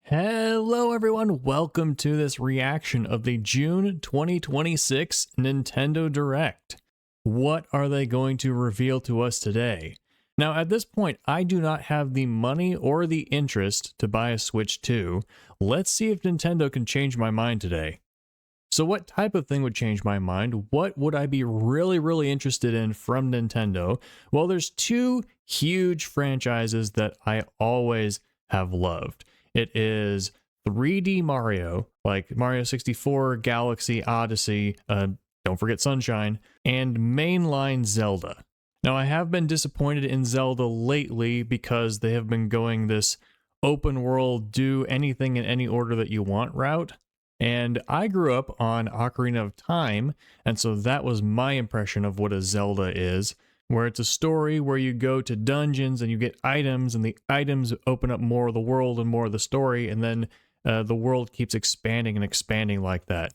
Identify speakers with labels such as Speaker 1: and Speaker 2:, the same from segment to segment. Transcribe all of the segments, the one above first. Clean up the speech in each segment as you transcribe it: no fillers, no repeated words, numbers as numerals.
Speaker 1: Hello everyone, welcome to this reaction of the June 2026 Nintendo Direct. What are they going to reveal to us today? Now at this point, I do not have the money or the interest to buy a Switch 2. Let's see if Nintendo can change my mind today. So what type of thing would change my mind? What would I be really interested in from Nintendo? Well, there's two huge franchises that I always have loved. It is 3D Mario, like Mario 64, Galaxy, Odyssey, don't forget Sunshine, and mainline Zelda. Now, I have been disappointed in Zelda lately because they have been going this open world, do anything in any order that you want route. And I grew up on Ocarina of Time, and so that was my impression of what a Zelda is, where it's a story where you go to dungeons and you get items, and the items open up more of the world and more of the story, and then the world keeps expanding and expanding like that.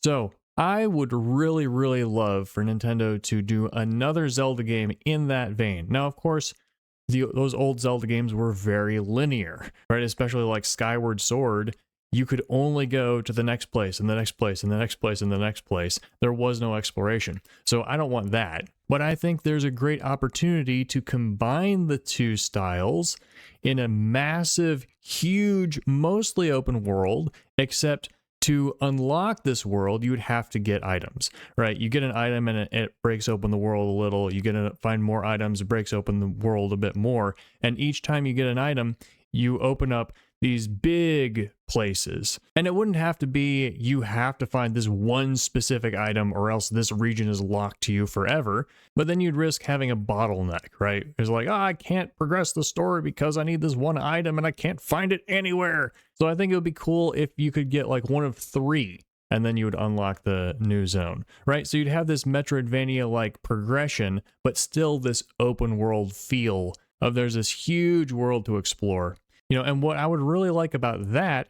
Speaker 1: So I would really love for Nintendo to do another Zelda game in that vein. Now, of course, those old Zelda games were very linear, right? Especially like Skyward Sword. You could only go to the next place and the next place and the next place and the next place. There was no exploration. So I don't want that. But I think there's a great opportunity to combine the two styles in a massive, huge, mostly open world, except to unlock this world, you would have to get items, right? You get an item and it breaks open the world a little. You get to find more items, it breaks open the world a bit more. And each time you get an item, you open up these big places. And it wouldn't have to be you have to find this one specific item or else this region is locked to you forever. But then you'd risk having a bottleneck, right? It's like, oh, I can't progress the story because I need this one item and I can't find it anywhere. So I think it would be cool if you could get like one of three and then you would unlock the new zone, right? So you'd have this Metroidvania-like progression, but still this open world feel of there's this huge world to explore. You know, and what I would really like about that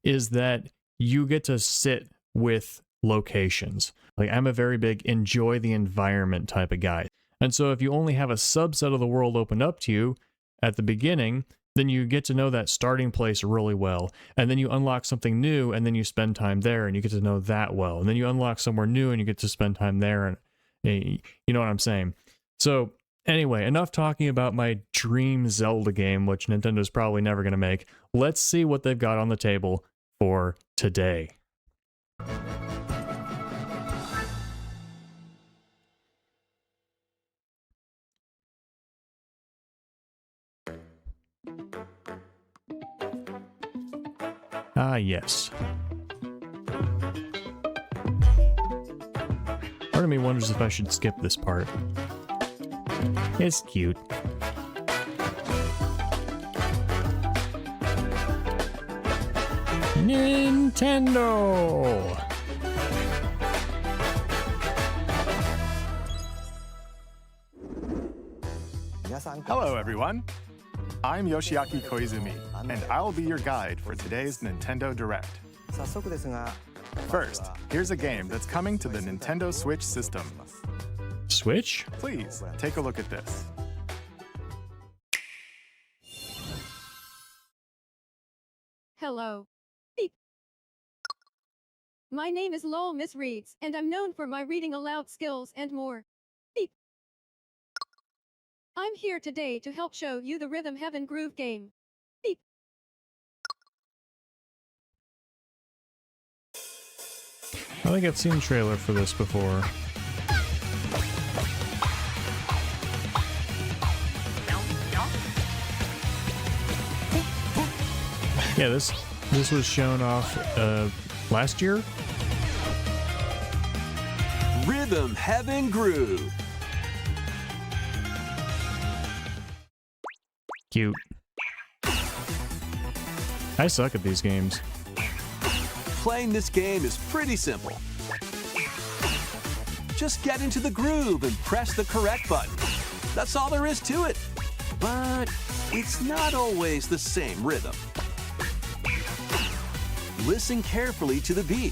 Speaker 1: is that you get to sit with locations. Like, I'm a very big enjoy the environment type of guy. And so if you only have a subset of the world opened up to you at the beginning, then you get to know that starting place really well. And then you unlock something new and then you spend time there and you get to know that well. And then you unlock somewhere new and you get to spend time there. And you know what I'm saying? So anyway, enough talking about my dream Zelda game, which Nintendo's probably never going to make. Let's see what they've got on the table for today. Ah, yes. Part of me wonders if I should skip this part. It's cute. Nintendo!
Speaker 2: Hello everyone, I'm Yoshiaki Koizumi, and I'll be your guide for today's Nintendo Direct. First, here's a game that's coming to the Nintendo Switch system.
Speaker 1: Switch?
Speaker 2: Please, take a look at this.
Speaker 3: Hello. Beep. My name is Lowell Miss Reads, and I'm known for my reading aloud skills and more. Beep. I'm here today to help show you the Rhythm Heaven Groove game. Beep.
Speaker 1: I think I've seen a trailer for this before. Yeah, this was shown off last year.
Speaker 4: Rhythm Heaven Groove.
Speaker 1: Cute. I suck at these games.
Speaker 4: Playing this game is pretty simple. Just get into the groove and press the correct button. That's all there is to it. But it's not always the same rhythm. Listen carefully to the beat.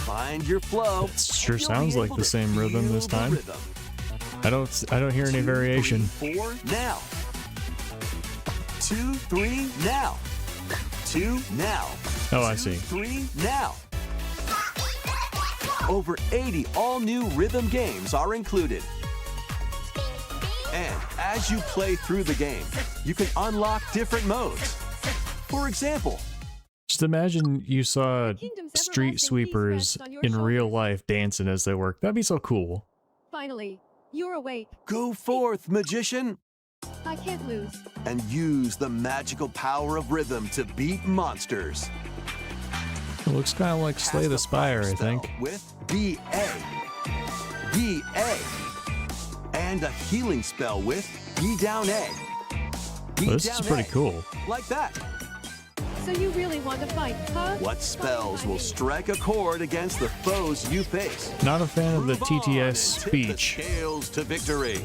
Speaker 4: Find your flow.
Speaker 1: It sure sounds like the same rhythm this time. I don't hear any variation.
Speaker 4: Now. 2, 3, now. 2, now.
Speaker 1: Oh, I
Speaker 4: 2,
Speaker 1: see.
Speaker 4: 3, now. Over 80 all-new rhythm games are included. And as you play through the game, you can unlock different modes. For example,
Speaker 1: Just imagine you saw
Speaker 3: Kingdom's
Speaker 1: street
Speaker 3: everlasting
Speaker 1: sweepers
Speaker 3: peace rests on your
Speaker 1: in real
Speaker 3: shoulders.
Speaker 1: life dancing as they work. That'd be so cool.
Speaker 3: Finally, you're awake.
Speaker 4: go forth, magician,
Speaker 3: I can't lose.
Speaker 4: and use the magical power of rhythm to beat monsters.
Speaker 1: It looks kind of like Slay
Speaker 4: Cast
Speaker 1: the
Speaker 4: a
Speaker 1: Spire,
Speaker 4: fire
Speaker 1: I think.
Speaker 4: spell with BA. BA. And a healing spell with B down A. B
Speaker 1: Well, this
Speaker 4: down
Speaker 1: is pretty
Speaker 4: A.
Speaker 1: cool.
Speaker 4: Like that.
Speaker 3: So you really want to fight, huh?
Speaker 4: What spells will strike a chord against the foes you face?
Speaker 1: Not a fan of the
Speaker 4: Move on
Speaker 1: TTS
Speaker 4: and tip
Speaker 1: speech,
Speaker 4: the scales to victory.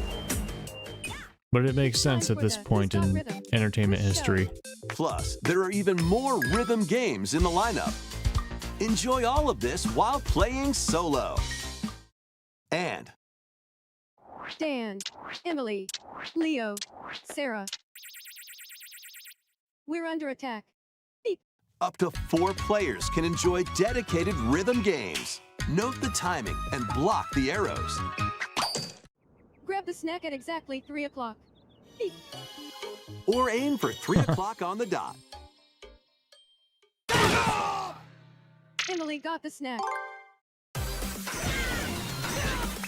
Speaker 1: but it makes sense at this point in entertainment history.
Speaker 4: Plus, there are even more rhythm games in the lineup. Enjoy all of this while playing solo. And
Speaker 3: Dan, Emily, Leo, Sarah. We're under attack.
Speaker 4: up to 4 players can enjoy dedicated rhythm games. Note the timing and block the arrows.
Speaker 3: Grab the snack at exactly 3 o'clock. Beep.
Speaker 4: Or aim for 3 o'clock on the dot.
Speaker 3: Emily got the snack.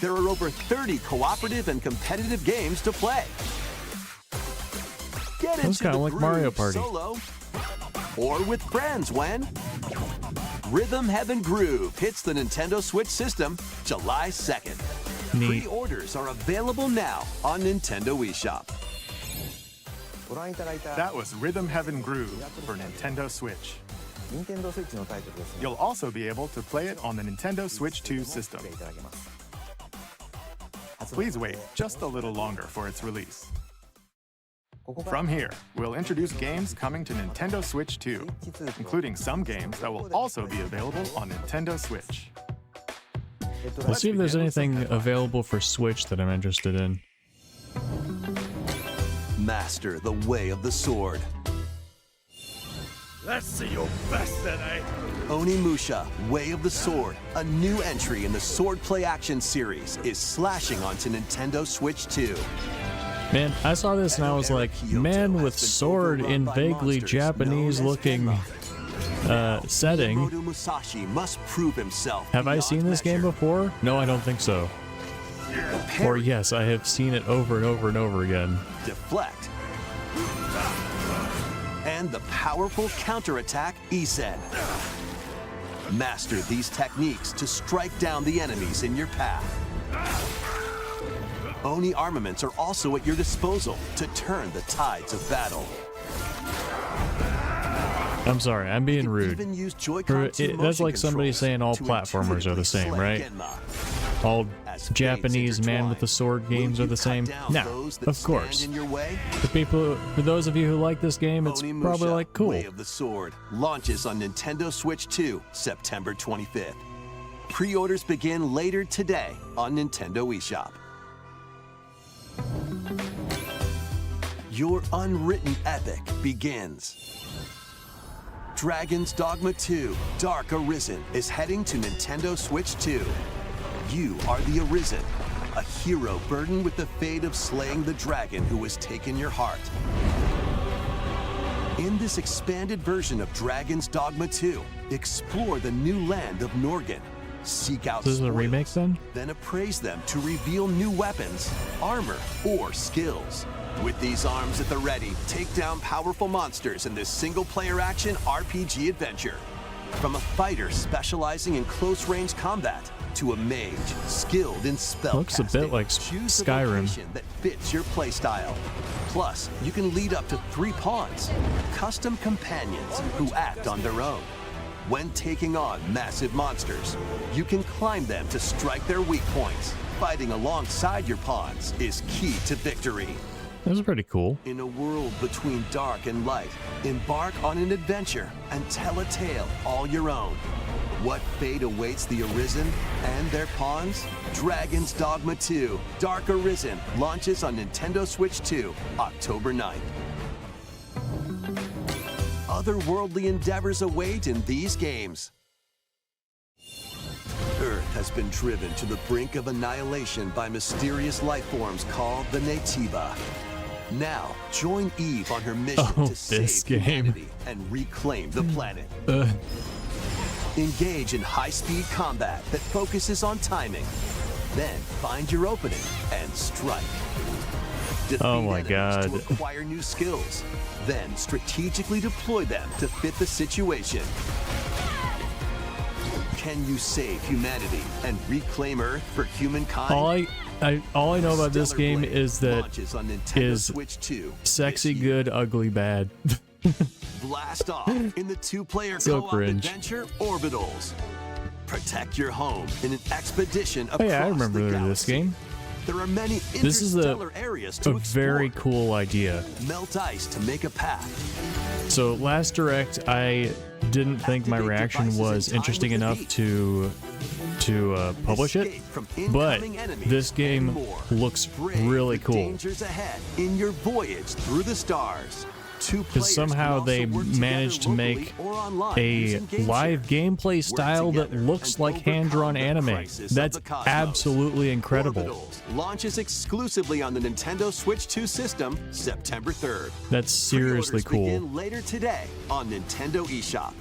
Speaker 4: There are over 30 cooperative and competitive games to play. Get
Speaker 1: Sounds
Speaker 4: into
Speaker 1: kinda
Speaker 4: the
Speaker 1: like Mario
Speaker 4: groove
Speaker 1: Party.
Speaker 4: solo or with friends when Rhythm Heaven Groove hits the Nintendo Switch system July 2nd.
Speaker 1: Neat.
Speaker 4: Pre-orders are available now on Nintendo eShop.
Speaker 2: That was Rhythm Heaven Groove for Nintendo Switch. You'll also be able to play it on the Nintendo Switch 2 system. Please wait just a little longer for its release. From here, we'll introduce games coming to Nintendo Switch 2, including some games that will also be available on Nintendo Switch.
Speaker 1: Let's see if there's anything available for Switch that I'm interested in.
Speaker 4: Master the way of the sword.
Speaker 5: Let's see your best then, eh?
Speaker 4: Onimusha, Way of the Sword, a new entry in the Sword Play Action series, is slashing onto Nintendo Switch 2.
Speaker 1: Man, I saw this and I was like, man with sword in vaguely Japanese-looking setting.
Speaker 4: Miyamoto Musashi must prove himself.
Speaker 1: Have I
Speaker 4: beyond
Speaker 1: seen this game
Speaker 4: measure.
Speaker 1: before? No, I don't think so. Or yes, I have seen it over and over and over again.
Speaker 4: Deflect. And the powerful counterattack Isen. Master these techniques to strike down the enemies in your path. Oni armaments are also at your disposal to turn the tides of battle.
Speaker 1: I'm sorry, I'm being
Speaker 4: You can
Speaker 1: rude.
Speaker 4: even use Joy-Con 2
Speaker 1: That's
Speaker 4: motion
Speaker 1: like somebody
Speaker 4: controls
Speaker 1: saying all
Speaker 4: to
Speaker 1: platformers are the
Speaker 4: intuitively
Speaker 1: same,
Speaker 4: slay
Speaker 1: right?
Speaker 4: Genma.
Speaker 1: All
Speaker 4: As fates
Speaker 1: Japanese man with the
Speaker 4: intertwine,
Speaker 1: sword
Speaker 4: will
Speaker 1: games
Speaker 4: you
Speaker 1: are the
Speaker 4: cut
Speaker 1: same?
Speaker 4: down
Speaker 1: No,
Speaker 4: those that
Speaker 1: of course.
Speaker 4: stand in your way?
Speaker 1: For those of you who like this game, it's
Speaker 4: Onimusha,
Speaker 1: probably like cool.
Speaker 4: Way of the Sword launches on Nintendo Switch 2, September 25th. Pre-orders begin later today on Nintendo eShop. Your unwritten epic begins. Dragon's Dogma 2: Dark Arisen is heading to Nintendo Switch 2. You are the Arisen, a hero burdened with the fate of slaying the dragon who has taken your heart. In this expanded version of Dragon's Dogma 2, explore the new land of Norgan. Seek out
Speaker 1: This is a
Speaker 4: spoils,
Speaker 1: remake then?
Speaker 4: then appraise them to reveal new weapons, armor, or skills. With these arms at the ready, take down powerful monsters in this single-player action RPG adventure. From a fighter specializing in close-range combat to a mage skilled in spellcasting.
Speaker 1: Looks a bit like
Speaker 4: Choose the
Speaker 1: Skyrim.
Speaker 4: location that fits your playstyle. Plus, you can lead up to 3 pawns, custom companions who act on their own. When taking on massive monsters, you can climb them to strike their weak points. Fighting alongside your pawns is key to victory.
Speaker 1: This is pretty cool.
Speaker 4: In a world between dark and light, embark on an adventure and tell a tale all your own. What fate awaits the Arisen and their pawns? Dragon's Dogma 2: Dark Arisen launches on Nintendo Switch 2, October 9th. otherworldly endeavors await in these games. Earth has been driven to the brink of annihilation by mysterious life forms called the Naytiba. Now, join Eve on her mission to
Speaker 1: this
Speaker 4: save
Speaker 1: game.
Speaker 4: humanity and reclaim the planet. Engage in high-speed combat that focuses on timing. Then find your opening and strike. Defeat
Speaker 1: Oh my
Speaker 4: enemies
Speaker 1: God.
Speaker 4: to acquire new skills. Then strategically deploy them to fit the situation. Can you save humanity and reclaim Earth for humankind?
Speaker 1: All I know about this
Speaker 4: Stellar
Speaker 1: game
Speaker 4: Blade
Speaker 1: is that
Speaker 4: launches on Nintendo
Speaker 1: is
Speaker 4: Switch 2
Speaker 1: sexy,
Speaker 4: this year.
Speaker 1: good, ugly, bad.
Speaker 4: Blast off in the two-player
Speaker 1: So
Speaker 4: co-op
Speaker 1: cringe.
Speaker 4: adventure Orbitals. Protect your home in an expedition across
Speaker 1: Oh yeah, I remember
Speaker 4: the
Speaker 1: this
Speaker 4: galaxy.
Speaker 1: game.
Speaker 4: There are many
Speaker 1: This is
Speaker 4: interstellar areas to
Speaker 1: a very
Speaker 4: explore.
Speaker 1: cool idea.
Speaker 4: Melt ice to make a path.
Speaker 1: So last Direct, I didn't think my
Speaker 4: Activate
Speaker 1: reaction
Speaker 4: devices in
Speaker 1: was
Speaker 4: time
Speaker 1: interesting
Speaker 4: with the
Speaker 1: enough
Speaker 4: beat.
Speaker 1: to publish it,
Speaker 4: Escape from
Speaker 1: but
Speaker 4: incoming enemies
Speaker 1: this game
Speaker 4: and more.
Speaker 1: looks
Speaker 4: Brave
Speaker 1: really
Speaker 4: the
Speaker 1: cool.
Speaker 4: Dangers ahead in your voyage through the stars. Two players
Speaker 1: Because
Speaker 4: can
Speaker 1: somehow
Speaker 4: also
Speaker 1: they
Speaker 4: work together
Speaker 1: managed to
Speaker 4: locally
Speaker 1: make
Speaker 4: or online
Speaker 1: a
Speaker 4: using Game
Speaker 1: live
Speaker 4: Share.
Speaker 1: gameplay style that
Speaker 4: together
Speaker 1: looks
Speaker 4: and
Speaker 1: like hand-drawn
Speaker 4: overcome the
Speaker 1: anime.
Speaker 4: crisis of
Speaker 1: That's
Speaker 4: the cosmos.
Speaker 1: absolutely incredible.
Speaker 4: Orbitals launches exclusively on the Nintendo Switch 2 system September 3rd.
Speaker 1: That's seriously
Speaker 4: Pre-orders
Speaker 1: cool.
Speaker 4: begin later today on Nintendo eShop.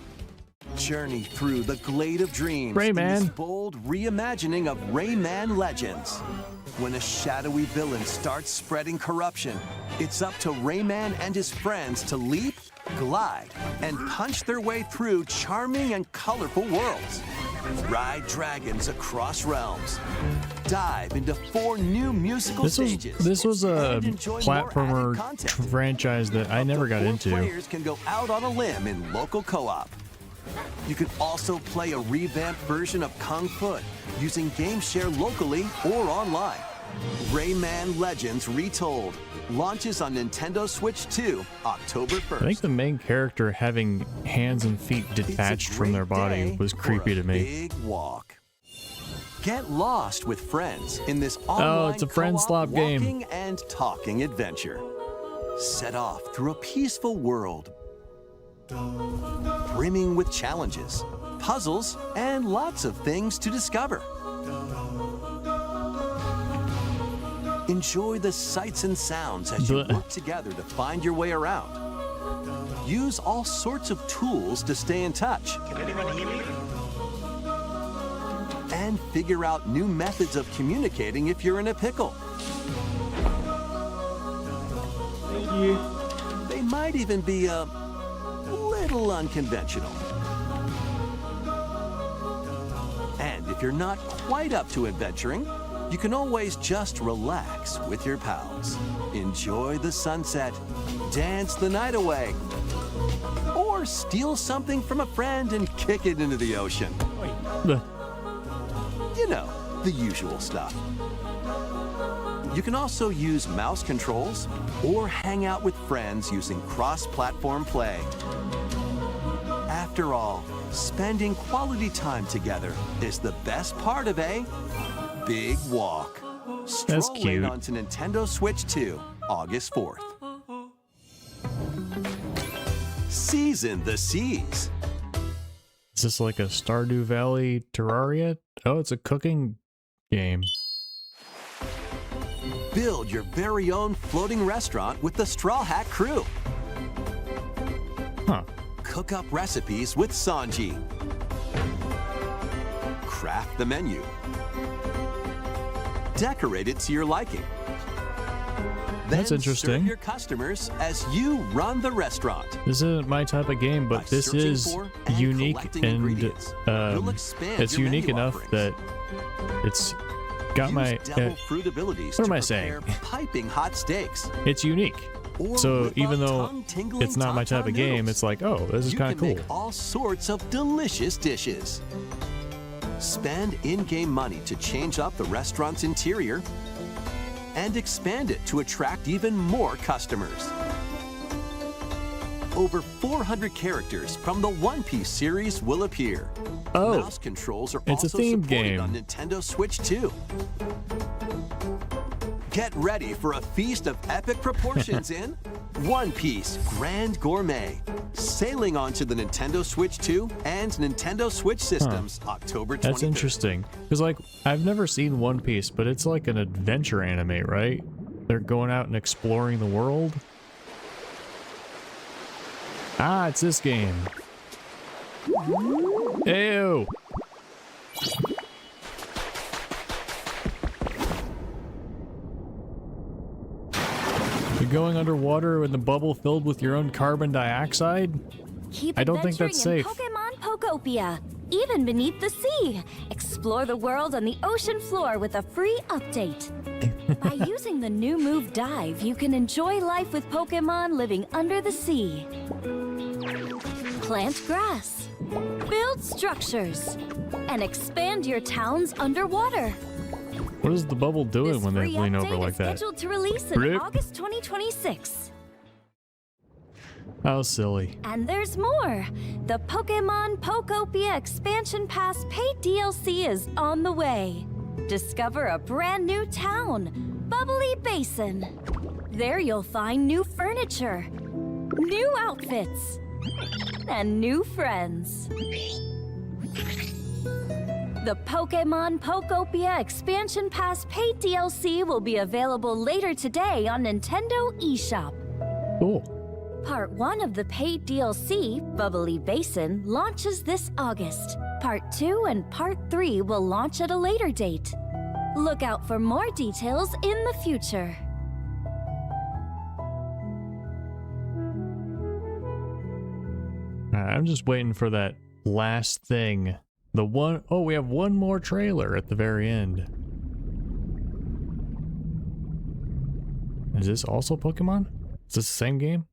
Speaker 4: Journey through the Glade of Dreams in
Speaker 1: Rayman.
Speaker 4: this bold reimagining of Rayman Legends. When a shadowy villain starts spreading corruption, it's up to Rayman and his friends to leap, glide, and punch their way through charming and colorful worlds. Ride dragons across realms. Dive into 4 new musical stages.
Speaker 1: This was a
Speaker 4: and enjoy more
Speaker 1: platformer
Speaker 4: added content.
Speaker 1: franchise that I never got
Speaker 4: 4
Speaker 1: into.
Speaker 4: Players can go out on a limb in local co-op. You can also play a revamped version of Kung Fu using Game Share locally or online. Rayman Legends Retold launches on Nintendo Switch 2 October 1st.
Speaker 1: I think the main character having hands and feet
Speaker 4: It's a
Speaker 1: detached from their
Speaker 4: great
Speaker 1: body
Speaker 4: day
Speaker 1: was
Speaker 4: for
Speaker 1: creepy
Speaker 4: a
Speaker 1: to me.
Speaker 4: Big walk. Get lost with friends in this online
Speaker 1: it's a friend
Speaker 4: co-op
Speaker 1: slop game.
Speaker 4: walking and talking adventure. Set off through a peaceful world brimming with challenges, puzzles, and lots of things to discover. Enjoy the sights and sounds as you
Speaker 1: But-
Speaker 4: work together to find your way around. Use all sorts of tools to stay in touch. And figure out new methods of communicating if you're in a pickle. They might even be a little unconventional. And if you're not quite up to adventuring, you can always just relax with your pals. Enjoy the sunset, dance the night away, or steal something from a friend and kick it into the ocean. You know, the usual stuff. You can also use mouse controls or hang out with friends using cross-platform play. After all, spending quality time together is the best part of a big walk.
Speaker 1: That's
Speaker 4: Stroll in
Speaker 1: cute.
Speaker 4: onto Nintendo Switch 2, August 4th. Season the Seas.
Speaker 1: Is this like a Stardew Valley Terraria? Oh, it's a cooking game.
Speaker 4: Build your very own floating restaurant with the Straw Hat Crew.
Speaker 1: Huh.
Speaker 4: Cook up recipes with Sanji. Craft the menu. Decorate it to your liking.
Speaker 1: That's
Speaker 4: Then
Speaker 1: interesting.
Speaker 4: Serve your customers as you run the restaurant.
Speaker 1: This isn't my type of game,
Speaker 4: By
Speaker 1: but this
Speaker 4: searching
Speaker 1: is
Speaker 4: for and
Speaker 1: unique
Speaker 4: collecting
Speaker 1: and
Speaker 4: ingredients, you'll expand
Speaker 1: it's
Speaker 4: your
Speaker 1: unique
Speaker 4: menu
Speaker 1: enough
Speaker 4: offerings.
Speaker 1: that it's got
Speaker 4: Use
Speaker 1: my
Speaker 4: devil fruit abilities
Speaker 1: what
Speaker 4: to
Speaker 1: am I
Speaker 4: prepare
Speaker 1: saying?
Speaker 4: piping hot steaks.
Speaker 1: it's unique.
Speaker 4: Or
Speaker 1: So
Speaker 4: whip
Speaker 1: even
Speaker 4: up
Speaker 1: though
Speaker 4: tongue-tingling
Speaker 1: it's not my type
Speaker 4: tauntaun
Speaker 1: of game,
Speaker 4: noodles.
Speaker 1: it's like, oh, this is
Speaker 4: You
Speaker 1: kind of
Speaker 4: can
Speaker 1: cool.
Speaker 4: make all sorts of delicious dishes. Spend in-game money to change up the restaurant's interior and expand it to attract even more customers. Over 400 characters from the One Piece series will appear.
Speaker 1: Oh,
Speaker 4: Mouse controls are
Speaker 1: it's a
Speaker 4: also
Speaker 1: themed
Speaker 4: supported
Speaker 1: game.
Speaker 4: on Nintendo Switch 2. Get ready for a feast of epic proportions in One Piece Grand Gourmet. Sailing onto the Nintendo Switch 2 and Nintendo Switch systems October 23rd.
Speaker 1: That's interesting. Because, like, I've never seen One Piece, but it's like an adventure anime, right? They're going out and exploring the world. Ah, it's this game. Ew! You're going underwater in the bubble filled with your own carbon dioxide?
Speaker 6: Keep
Speaker 1: I don't think that's safe.
Speaker 6: adventuring in Pokemon Pokopia, even beneath the sea. Explore the world on the ocean floor with a free update. By using the new move Dive, you can enjoy life with Pokemon living under the sea. Plant grass, build structures, and expand your towns underwater.
Speaker 1: What is the bubble doing
Speaker 6: This
Speaker 1: when they
Speaker 6: free
Speaker 1: lean over
Speaker 6: update
Speaker 1: like
Speaker 6: is
Speaker 1: that?
Speaker 6: scheduled to release in
Speaker 1: Rip.
Speaker 6: August 2026.
Speaker 1: How silly.
Speaker 6: And there's more! The Pokemon Pokopia Expansion Pass paid DLC is on the way. Discover a brand new town, Bubbly Basin. There you'll find new furniture, new outfits, and new friends. The Pokemon Pokopia Expansion Pass paid DLC will be available later today on Nintendo eShop.
Speaker 1: Cool.
Speaker 6: Part 1 of the paid DLC, Bubbly Basin, launches this August. Part 2 and Part 3 will launch at a later date. Look out for more details in the future.
Speaker 1: I'm just waiting for that last thing. The one, oh, we have one more trailer at the very end. Is this also Pokemon? Is this the same game?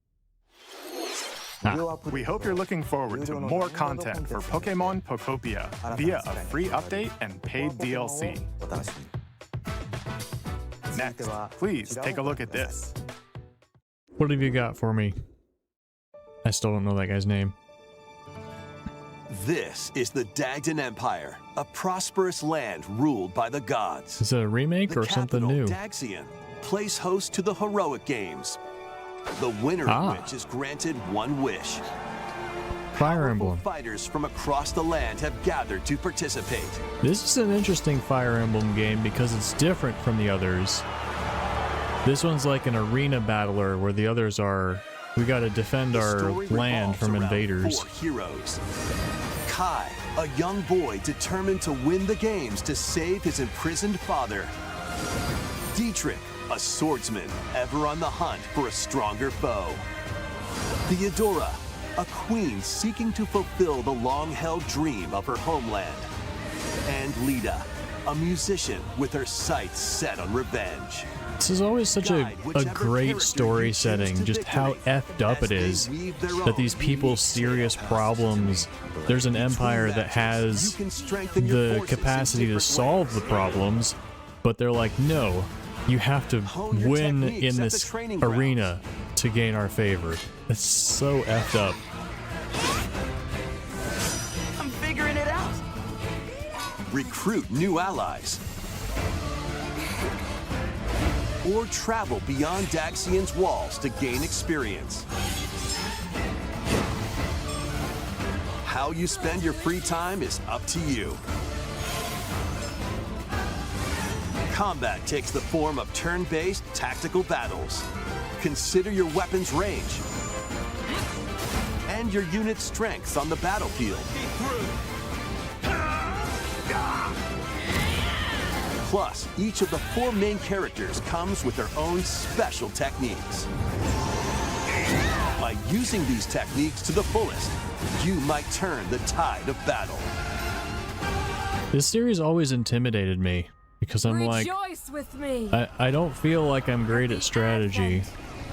Speaker 2: We hope you're looking forward to more content for Pokemon Pokopia via a free update and paid DLC. Next, please take a look at this.
Speaker 1: What have you got for me? I still don't know that guy's name.
Speaker 4: This is the Dagdan Empire, a prosperous land ruled by the gods.
Speaker 1: Is it a remake or something new?
Speaker 4: Daxian, plays host to the Heroic Games. The winner of which is granted one wish.
Speaker 1: Fire
Speaker 4: Powerful
Speaker 1: Emblem.
Speaker 4: fighters from across the land have gathered to participate.
Speaker 1: This is an interesting Fire Emblem game because it's different from the others. This one's like an arena battler where the others are, we gotta defend
Speaker 4: The
Speaker 1: our
Speaker 4: story
Speaker 1: land
Speaker 4: revolves
Speaker 1: from
Speaker 4: around
Speaker 1: invaders.
Speaker 4: 4 heroes. Kai, a young boy determined to win the games to save his imprisoned father. Dietrich, a swordsman ever on the hunt for a stronger foe. Theodora, a queen seeking to fulfill the long-held dream of her homeland. And Lita, a musician with her sights set on revenge.
Speaker 1: This is always such a great story setting, just how effed up it is that these people's serious problems, there's an empire that has the capacity to solve the problems, but they're like, no, you have to win in this arena to gain our favor. It's so effed up.
Speaker 7: I'm figuring it out.
Speaker 4: Recruit new allies. Or travel beyond Daxian's walls to gain experience. How you spend your free time is up to you. Combat takes the form of turn-based tactical battles. Consider your weapon's range and your unit's strengths on the battlefield. Plus, each of the 4 main characters comes with their own special techniques. By using these techniques to the fullest, you might turn the tide of battle.
Speaker 1: This series always intimidated me because I'm like,
Speaker 8: Rejoice with me
Speaker 1: I don't feel like I'm great at strategy.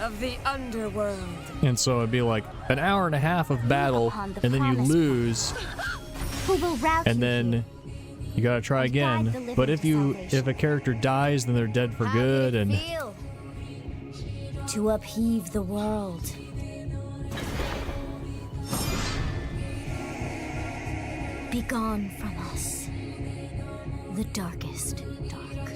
Speaker 8: of the underworld.
Speaker 1: And so it'd be like an hour and a half of battle,
Speaker 6: Upon the
Speaker 1: and then you
Speaker 6: promised
Speaker 1: lose,
Speaker 6: Who will rout
Speaker 1: and
Speaker 6: you
Speaker 1: then
Speaker 6: here?
Speaker 1: you gotta try
Speaker 6: And guide the
Speaker 1: again.
Speaker 6: living
Speaker 1: But if
Speaker 6: to salvation.
Speaker 1: a character dies, then they're dead for
Speaker 6: How
Speaker 1: good,
Speaker 6: did it
Speaker 1: and
Speaker 6: feel? To upheave the world. Begone from us, the darkest dark.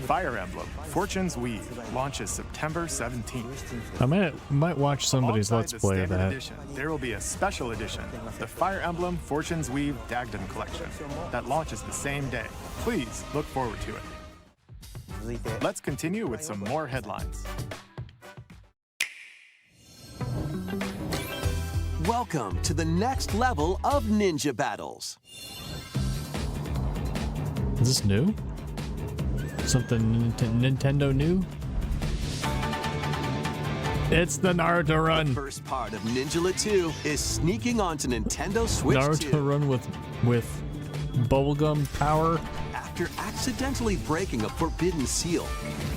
Speaker 2: Fire Emblem Fortune's Weave launches September 17th.
Speaker 1: I might watch somebody's
Speaker 2: Alongside
Speaker 1: Let's
Speaker 2: the
Speaker 1: Play of
Speaker 2: standard
Speaker 1: that.
Speaker 2: edition, there will be a special edition, the Fire Emblem Fortune's Weave Dagden Collection, that launches the same day. Please look forward to it. Let's continue with some more headlines.
Speaker 4: Welcome to the next level of ninja battles.
Speaker 1: Is this new? Something Nintendo new? It's the Naruto Run.
Speaker 4: First part of Ninja 2 is sneaking onto Nintendo Switch 2.
Speaker 1: Naruto Run with bubblegum power.
Speaker 4: After accidentally breaking a forbidden seal,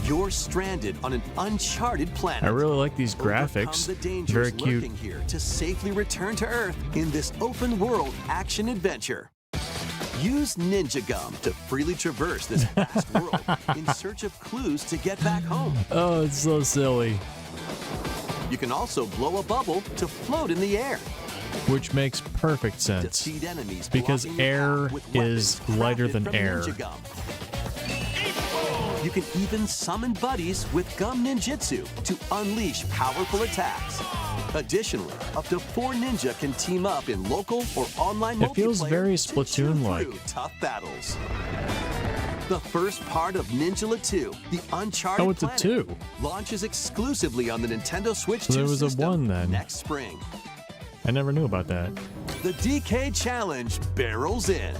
Speaker 4: you're stranded on an uncharted planet.
Speaker 1: I really like these
Speaker 4: Overcome
Speaker 1: graphics.
Speaker 4: the dangers
Speaker 1: Very cute.
Speaker 4: lurking here to safely return to Earth in this open world action adventure. Use Ninja Gum to freely traverse this vast world in search of clues to get back home.
Speaker 1: Oh, it's so silly.
Speaker 4: You can also blow a bubble to float in the air.
Speaker 1: Which makes perfect sense.
Speaker 4: Defeat enemies
Speaker 1: Because
Speaker 4: blocking your
Speaker 1: air
Speaker 4: path with
Speaker 1: is
Speaker 4: weapons
Speaker 1: lighter
Speaker 4: crafted
Speaker 1: than
Speaker 4: from
Speaker 1: air.
Speaker 4: Ninja Gum. You can even summon buddies with Gum Ninjutsu to unleash powerful attacks. Additionally, up to 4 ninja can team up in local or online multiplayer.
Speaker 1: It feels very
Speaker 4: to chew
Speaker 1: Splatoon-like.
Speaker 4: through tough battles. The first part of Ninja 2, the Uncharted
Speaker 1: Oh, it's a
Speaker 4: Planet,
Speaker 1: 2.
Speaker 4: launches exclusively on the Nintendo Switch
Speaker 1: So
Speaker 4: 2
Speaker 1: there was a
Speaker 4: system
Speaker 1: 1 then.
Speaker 4: next spring.
Speaker 1: I never knew about that.
Speaker 4: The DK Challenge barrels in.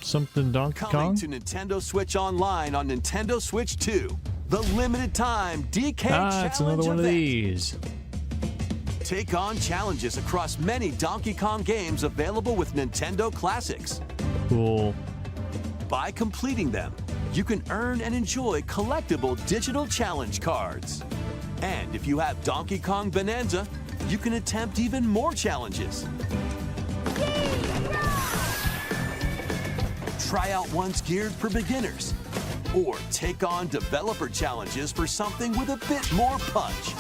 Speaker 1: Something Donkey
Speaker 4: Coming
Speaker 1: Kong?
Speaker 4: to Nintendo Switch Online on Nintendo Switch 2, the limited time DK Challenge
Speaker 1: It's another one of
Speaker 4: event.
Speaker 1: these.
Speaker 4: Take on challenges across many Donkey Kong games available with Nintendo Classics.
Speaker 1: Cool.
Speaker 4: By completing them, you can earn and enjoy collectible digital challenge cards. And if you have Donkey Kong Bonanza, you can attempt even more challenges. Try out ones geared for beginners, or take on developer challenges for something with a bit more punch.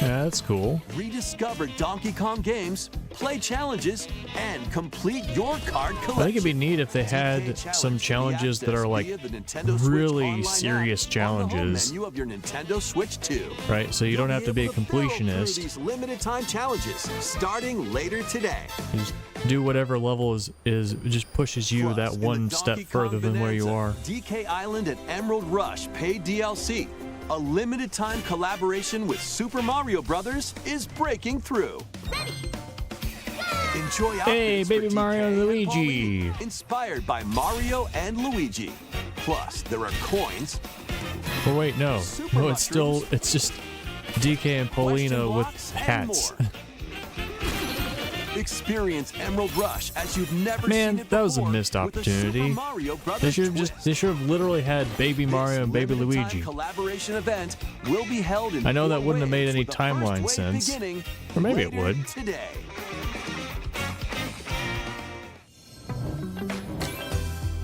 Speaker 1: Yeah, that's cool.
Speaker 4: Rediscover Donkey Kong games, play challenges, and complete your card collection.
Speaker 1: I think it'd be neat if they had some challenges that are like really serious challenges,
Speaker 4: Menu of your Nintendo Switch 2.
Speaker 1: right? So you don't have to be a
Speaker 4: You'll able to thrill through
Speaker 1: completionist.
Speaker 4: These limited time challenges starting later today.
Speaker 1: You just do whatever level is just pushes you
Speaker 4: Plus,
Speaker 1: that
Speaker 4: in the
Speaker 1: one
Speaker 4: Donkey
Speaker 1: step
Speaker 4: Kong
Speaker 1: further than where you
Speaker 4: Bonanza,
Speaker 1: are.
Speaker 4: DK Island and Emerald Rush paid DLC. A limited time collaboration with Super Mario Brothers is breaking through. Enjoy
Speaker 1: Hey,
Speaker 4: outfits for
Speaker 1: Baby
Speaker 4: DK
Speaker 1: Mario and
Speaker 4: Pauline,
Speaker 1: Luigi.
Speaker 4: inspired by Mario and Luigi. Plus, there are coins,
Speaker 1: Oh wait, no.
Speaker 4: Super
Speaker 1: No, it's
Speaker 4: mushrooms,
Speaker 1: just DK and Paulina
Speaker 4: question
Speaker 1: with
Speaker 4: blocks, and
Speaker 1: hats.
Speaker 4: more. Experience Emerald Rush as you've never
Speaker 1: Man,
Speaker 4: seen it
Speaker 1: that was a
Speaker 4: before
Speaker 1: missed
Speaker 4: with a Super
Speaker 1: opportunity.
Speaker 4: Mario Brothers
Speaker 1: They should
Speaker 4: twist.
Speaker 1: have literally had Baby Mario and Baby
Speaker 4: This limited time
Speaker 1: Luigi.
Speaker 4: collaboration event will be held in
Speaker 1: I know that
Speaker 4: 4
Speaker 1: wouldn't have made
Speaker 4: waves,
Speaker 1: any
Speaker 4: with the first
Speaker 1: timeline
Speaker 4: wave
Speaker 1: sense.
Speaker 4: beginning
Speaker 1: Or maybe it
Speaker 4: later
Speaker 1: would.
Speaker 4: Today.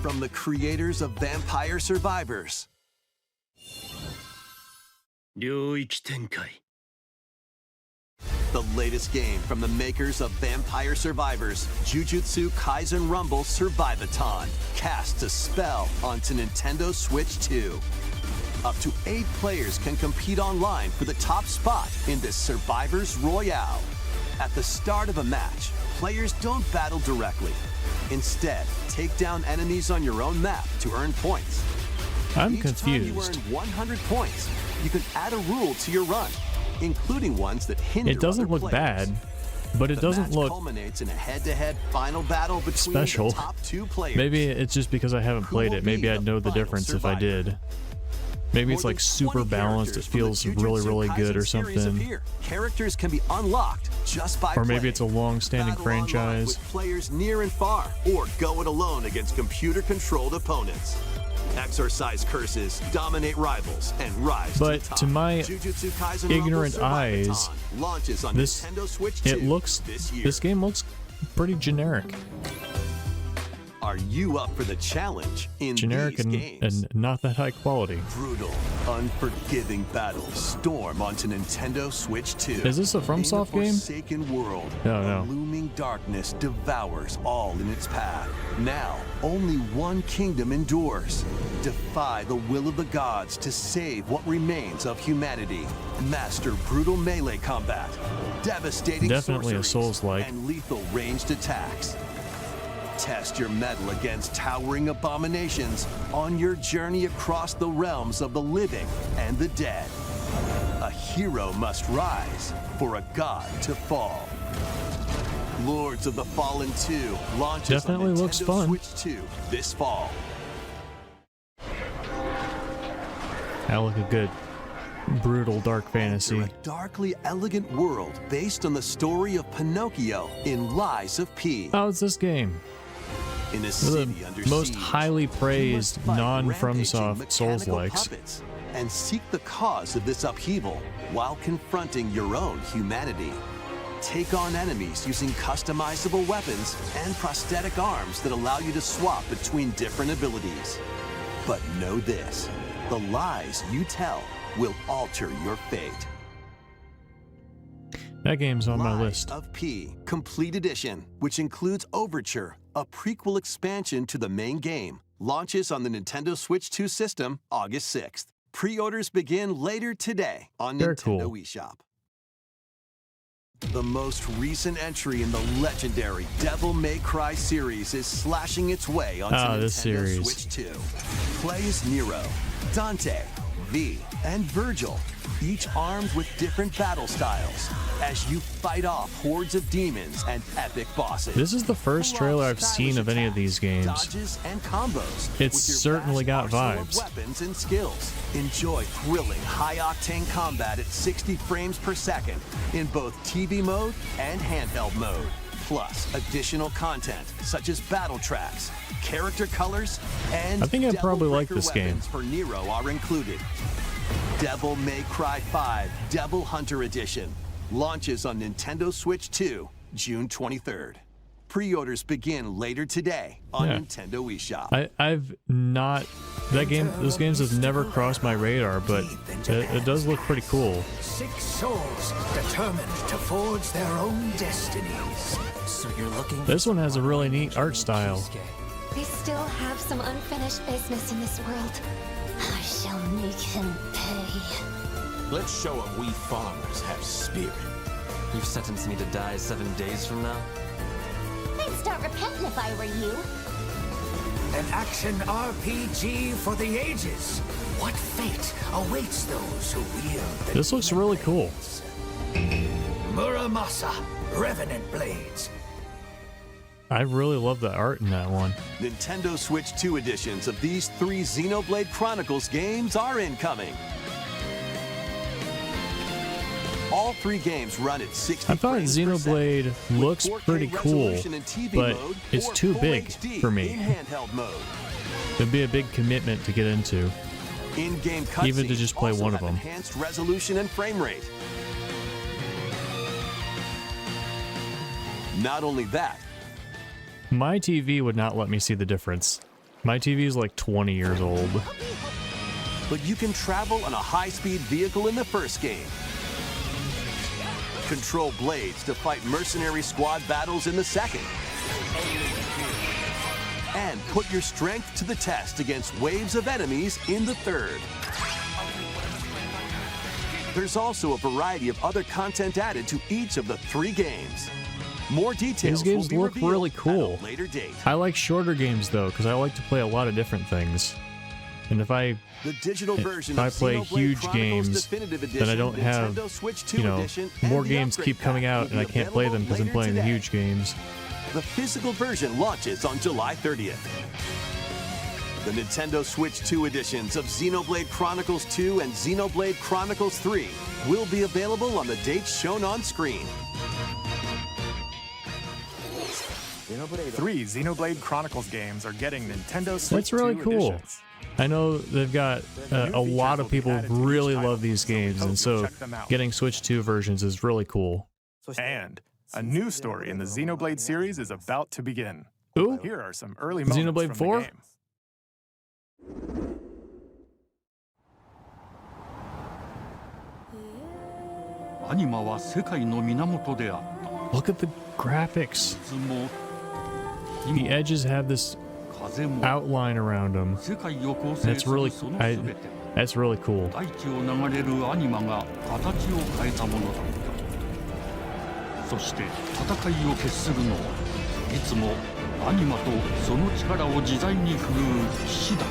Speaker 4: From the creators of Vampire Survivors,
Speaker 5: 領域展開
Speaker 4: the latest game from the makers of Vampire Survivors, Jujutsu Kaisen Rumble Survivathon, casts a spell onto Nintendo Switch 2. Up to 8 players can compete online for the top spot in this Survivors Royale. At the start of a match, players don't battle directly. Instead, take down enemies on your own map to earn points.
Speaker 1: I'm
Speaker 4: Each time you
Speaker 1: confused.
Speaker 4: earn 100 points, you can add a rule to your run, including ones that hinder
Speaker 1: It doesn't
Speaker 4: other
Speaker 1: look
Speaker 4: players.
Speaker 1: bad, but it
Speaker 4: The
Speaker 1: doesn't
Speaker 4: match
Speaker 1: look
Speaker 4: culminates in a head-to-head final battle between
Speaker 1: special.
Speaker 4: the top 2 players.
Speaker 1: Maybe it's just because I haven't
Speaker 4: Who
Speaker 1: played
Speaker 4: will
Speaker 1: it. Maybe
Speaker 4: be
Speaker 1: I'd
Speaker 4: the
Speaker 1: know the
Speaker 4: final
Speaker 1: difference if I
Speaker 4: survivor?
Speaker 1: did. Maybe it's
Speaker 4: More
Speaker 1: like
Speaker 4: than
Speaker 1: super
Speaker 4: 20
Speaker 1: balanced. It
Speaker 4: characters from the
Speaker 1: feels really,
Speaker 4: Jujutsu
Speaker 1: really good or
Speaker 4: Kaisen series
Speaker 1: something.
Speaker 4: appear. Characters can be unlocked just by
Speaker 1: Or maybe
Speaker 4: playing.
Speaker 1: it's a long-standing
Speaker 4: Battle online
Speaker 1: franchise.
Speaker 4: with players near and far, or go it alone against computer-controlled opponents. Exorcise curses, dominate rivals, and rise
Speaker 1: But
Speaker 4: to the top.
Speaker 1: to my
Speaker 4: Jujutsu Kaisen
Speaker 1: ignorant
Speaker 4: Rumble
Speaker 1: eyes,
Speaker 4: Survivathon launches on
Speaker 1: this
Speaker 4: Nintendo Switch 2
Speaker 1: it looks
Speaker 4: this year.
Speaker 1: this game looks pretty generic.
Speaker 4: Are you up for the challenge in
Speaker 1: Generic
Speaker 4: these games?
Speaker 1: and not that high quality.
Speaker 4: Brutal, unforgiving battles storm onto Nintendo Switch 2.
Speaker 1: Is this a FromSoft
Speaker 4: in a
Speaker 1: game?
Speaker 4: forsaken world,
Speaker 1: No.
Speaker 4: a looming darkness devours all in its path. Now, only one kingdom endures. Defy the will of the gods to save what remains of humanity. Master brutal melee combat, devastating
Speaker 1: Definitely a
Speaker 4: sorceries,
Speaker 1: Souls-like.
Speaker 4: and lethal ranged attacks. Test your mettle against towering abominations on your journey across the realms of the living and the dead. A hero must rise for a god to fall. Lords of the Fallen 2 launches
Speaker 1: Definitely
Speaker 4: on Nintendo
Speaker 1: looks fun.
Speaker 4: Switch 2 this fall.
Speaker 1: That look a good, brutal dark fantasy.
Speaker 4: Enter a darkly elegant world based on the story of Pinocchio in Lies of P.
Speaker 1: Oh, it's this game.
Speaker 4: In a
Speaker 1: The
Speaker 4: city under
Speaker 1: most
Speaker 4: siege,
Speaker 1: highly
Speaker 4: you must
Speaker 1: praised
Speaker 4: fight
Speaker 1: non-FromSoft
Speaker 4: rampaging
Speaker 1: Souls-likes.
Speaker 4: mechanical puppets and seek the cause of this upheaval while confronting your own humanity. Take on enemies using customizable weapons and prosthetic arms that allow you to swap between different abilities. But know this, the lies you tell will alter your fate.
Speaker 1: That game's on my
Speaker 4: Lies
Speaker 1: list.
Speaker 4: of P Complete Edition, which includes Overture, a prequel expansion to the main game, launches on the Nintendo Switch 2 system August 6th. Pre-orders begin later today on
Speaker 1: Very
Speaker 4: Nintendo
Speaker 1: cool.
Speaker 4: eShop. The most recent entry in the legendary Devil May Cry series is slashing its way onto Nintendo
Speaker 1: this series.
Speaker 4: Switch 2. Play as Nero, Dante, V, and Virgil, each armed with different battle styles, as you fight off hordes of demons and epic bosses.
Speaker 1: This is the first
Speaker 4: Pull
Speaker 1: trailer
Speaker 4: off
Speaker 1: I've seen
Speaker 4: stylish
Speaker 1: of any of these games.
Speaker 4: Dodges and combos.
Speaker 1: It's
Speaker 4: with your
Speaker 1: certainly
Speaker 4: vast
Speaker 1: got
Speaker 4: arsenal of
Speaker 1: vibes.
Speaker 4: Weapons and skills. Enjoy thrilling, high-octane combat at 60 frames per second in both TV mode and handheld mode. Plus, additional content such as battle tracks, character colors, and
Speaker 1: I think I'd
Speaker 4: Devil
Speaker 1: probably like
Speaker 4: Breaker
Speaker 1: this game.
Speaker 4: weapons for Nero are included. Devil May Cry 5 Devil Hunter Edition launches on Nintendo Switch 2 June 23rd. Pre-orders begin later today on
Speaker 1: Yeah.
Speaker 4: Nintendo eShop.
Speaker 1: I've not those games have never crossed my radar, but it does look pretty cool.
Speaker 9: 6 souls determined to forge their own destinies. So you're looking.
Speaker 1: This one has a really neat art style.
Speaker 10: We still have some unfinished business in this world. I shall make him pay.
Speaker 11: Let's show him we farmers have spirit.
Speaker 12: You've sentenced me to die 7 days from now?
Speaker 10: I'd start repenting if I were you.
Speaker 9: An action RPG for the ages. What fate awaits those who wield the
Speaker 1: This looks really cool.
Speaker 9: Muramasa, Revenant Blades.
Speaker 1: I really love the art in that one.
Speaker 4: Nintendo Switch 2 editions of these 3 Xenoblade Chronicles games are incoming. All 3 games run at 60
Speaker 1: I thought
Speaker 4: frames per second,
Speaker 1: Xenoblade
Speaker 4: with
Speaker 1: looks
Speaker 4: 4K
Speaker 1: pretty cool,
Speaker 4: resolution in TV
Speaker 1: but
Speaker 4: mode
Speaker 1: it's
Speaker 4: or
Speaker 1: too
Speaker 4: full
Speaker 1: big
Speaker 4: HD
Speaker 1: for me.
Speaker 4: in handheld mode.
Speaker 1: It'd be a big commitment to get into.
Speaker 4: In-game
Speaker 1: Even to
Speaker 4: cutscenes
Speaker 1: just play
Speaker 4: also
Speaker 1: one of
Speaker 4: have
Speaker 1: them.
Speaker 4: enhanced resolution and frame rate. Not only that,
Speaker 1: My TV would not let me see the difference. My TV is like 20 years old.
Speaker 4: but you can travel on a high-speed vehicle in the first game. Control blades to fight mercenary squad battles in the second. And put your strength to the test against waves of enemies in the third. There's also a variety of other content added to each of the 3 games. More details
Speaker 1: These games
Speaker 4: will be
Speaker 1: look
Speaker 4: revealed
Speaker 1: really
Speaker 4: at
Speaker 1: cool.
Speaker 4: a later date.
Speaker 1: I like shorter games though, because I like to play a lot of different things. And if I
Speaker 4: The digital version
Speaker 1: if I
Speaker 4: of
Speaker 1: play
Speaker 4: Xenoblade
Speaker 1: huge
Speaker 4: Chronicles
Speaker 1: games,
Speaker 4: Definitive
Speaker 1: then I
Speaker 4: Edition,
Speaker 1: don't have,
Speaker 4: Nintendo Switch 2
Speaker 1: you know,
Speaker 4: Edition, and
Speaker 1: more
Speaker 4: the
Speaker 1: games
Speaker 4: upgrade
Speaker 1: keep coming
Speaker 4: pack
Speaker 1: out
Speaker 4: will
Speaker 1: and I
Speaker 4: be
Speaker 1: can't play them because I'm
Speaker 4: available
Speaker 1: playing the
Speaker 4: later
Speaker 1: huge games.
Speaker 4: The physical version launches on July 30th. The Nintendo Switch 2 editions of Xenoblade Chronicles 2 and Xenoblade Chronicles 3 will be available on the dates shown on screen.
Speaker 2: 3 Xenoblade Chronicles games are getting Nintendo Switch
Speaker 1: That's really
Speaker 2: 2
Speaker 1: cool.
Speaker 2: editions.
Speaker 1: I know they've got a lot of people really love these games, and so getting Switch 2 versions is really cool.
Speaker 2: And a new story in the Xenoblade series is about to begin.
Speaker 1: Ooh,
Speaker 2: Here are some early moments
Speaker 1: Xenoblade
Speaker 2: from
Speaker 1: 4?
Speaker 2: the game.
Speaker 13: アニマは世界の源であった。
Speaker 1: Look at the graphics. The edges have this outline around them. That's really, that's really cool.
Speaker 13: 大地を流れるアニマが形を変えたものだった。そして戦いを決するのはいつもアニマとその力を自在に振るう騎士だっ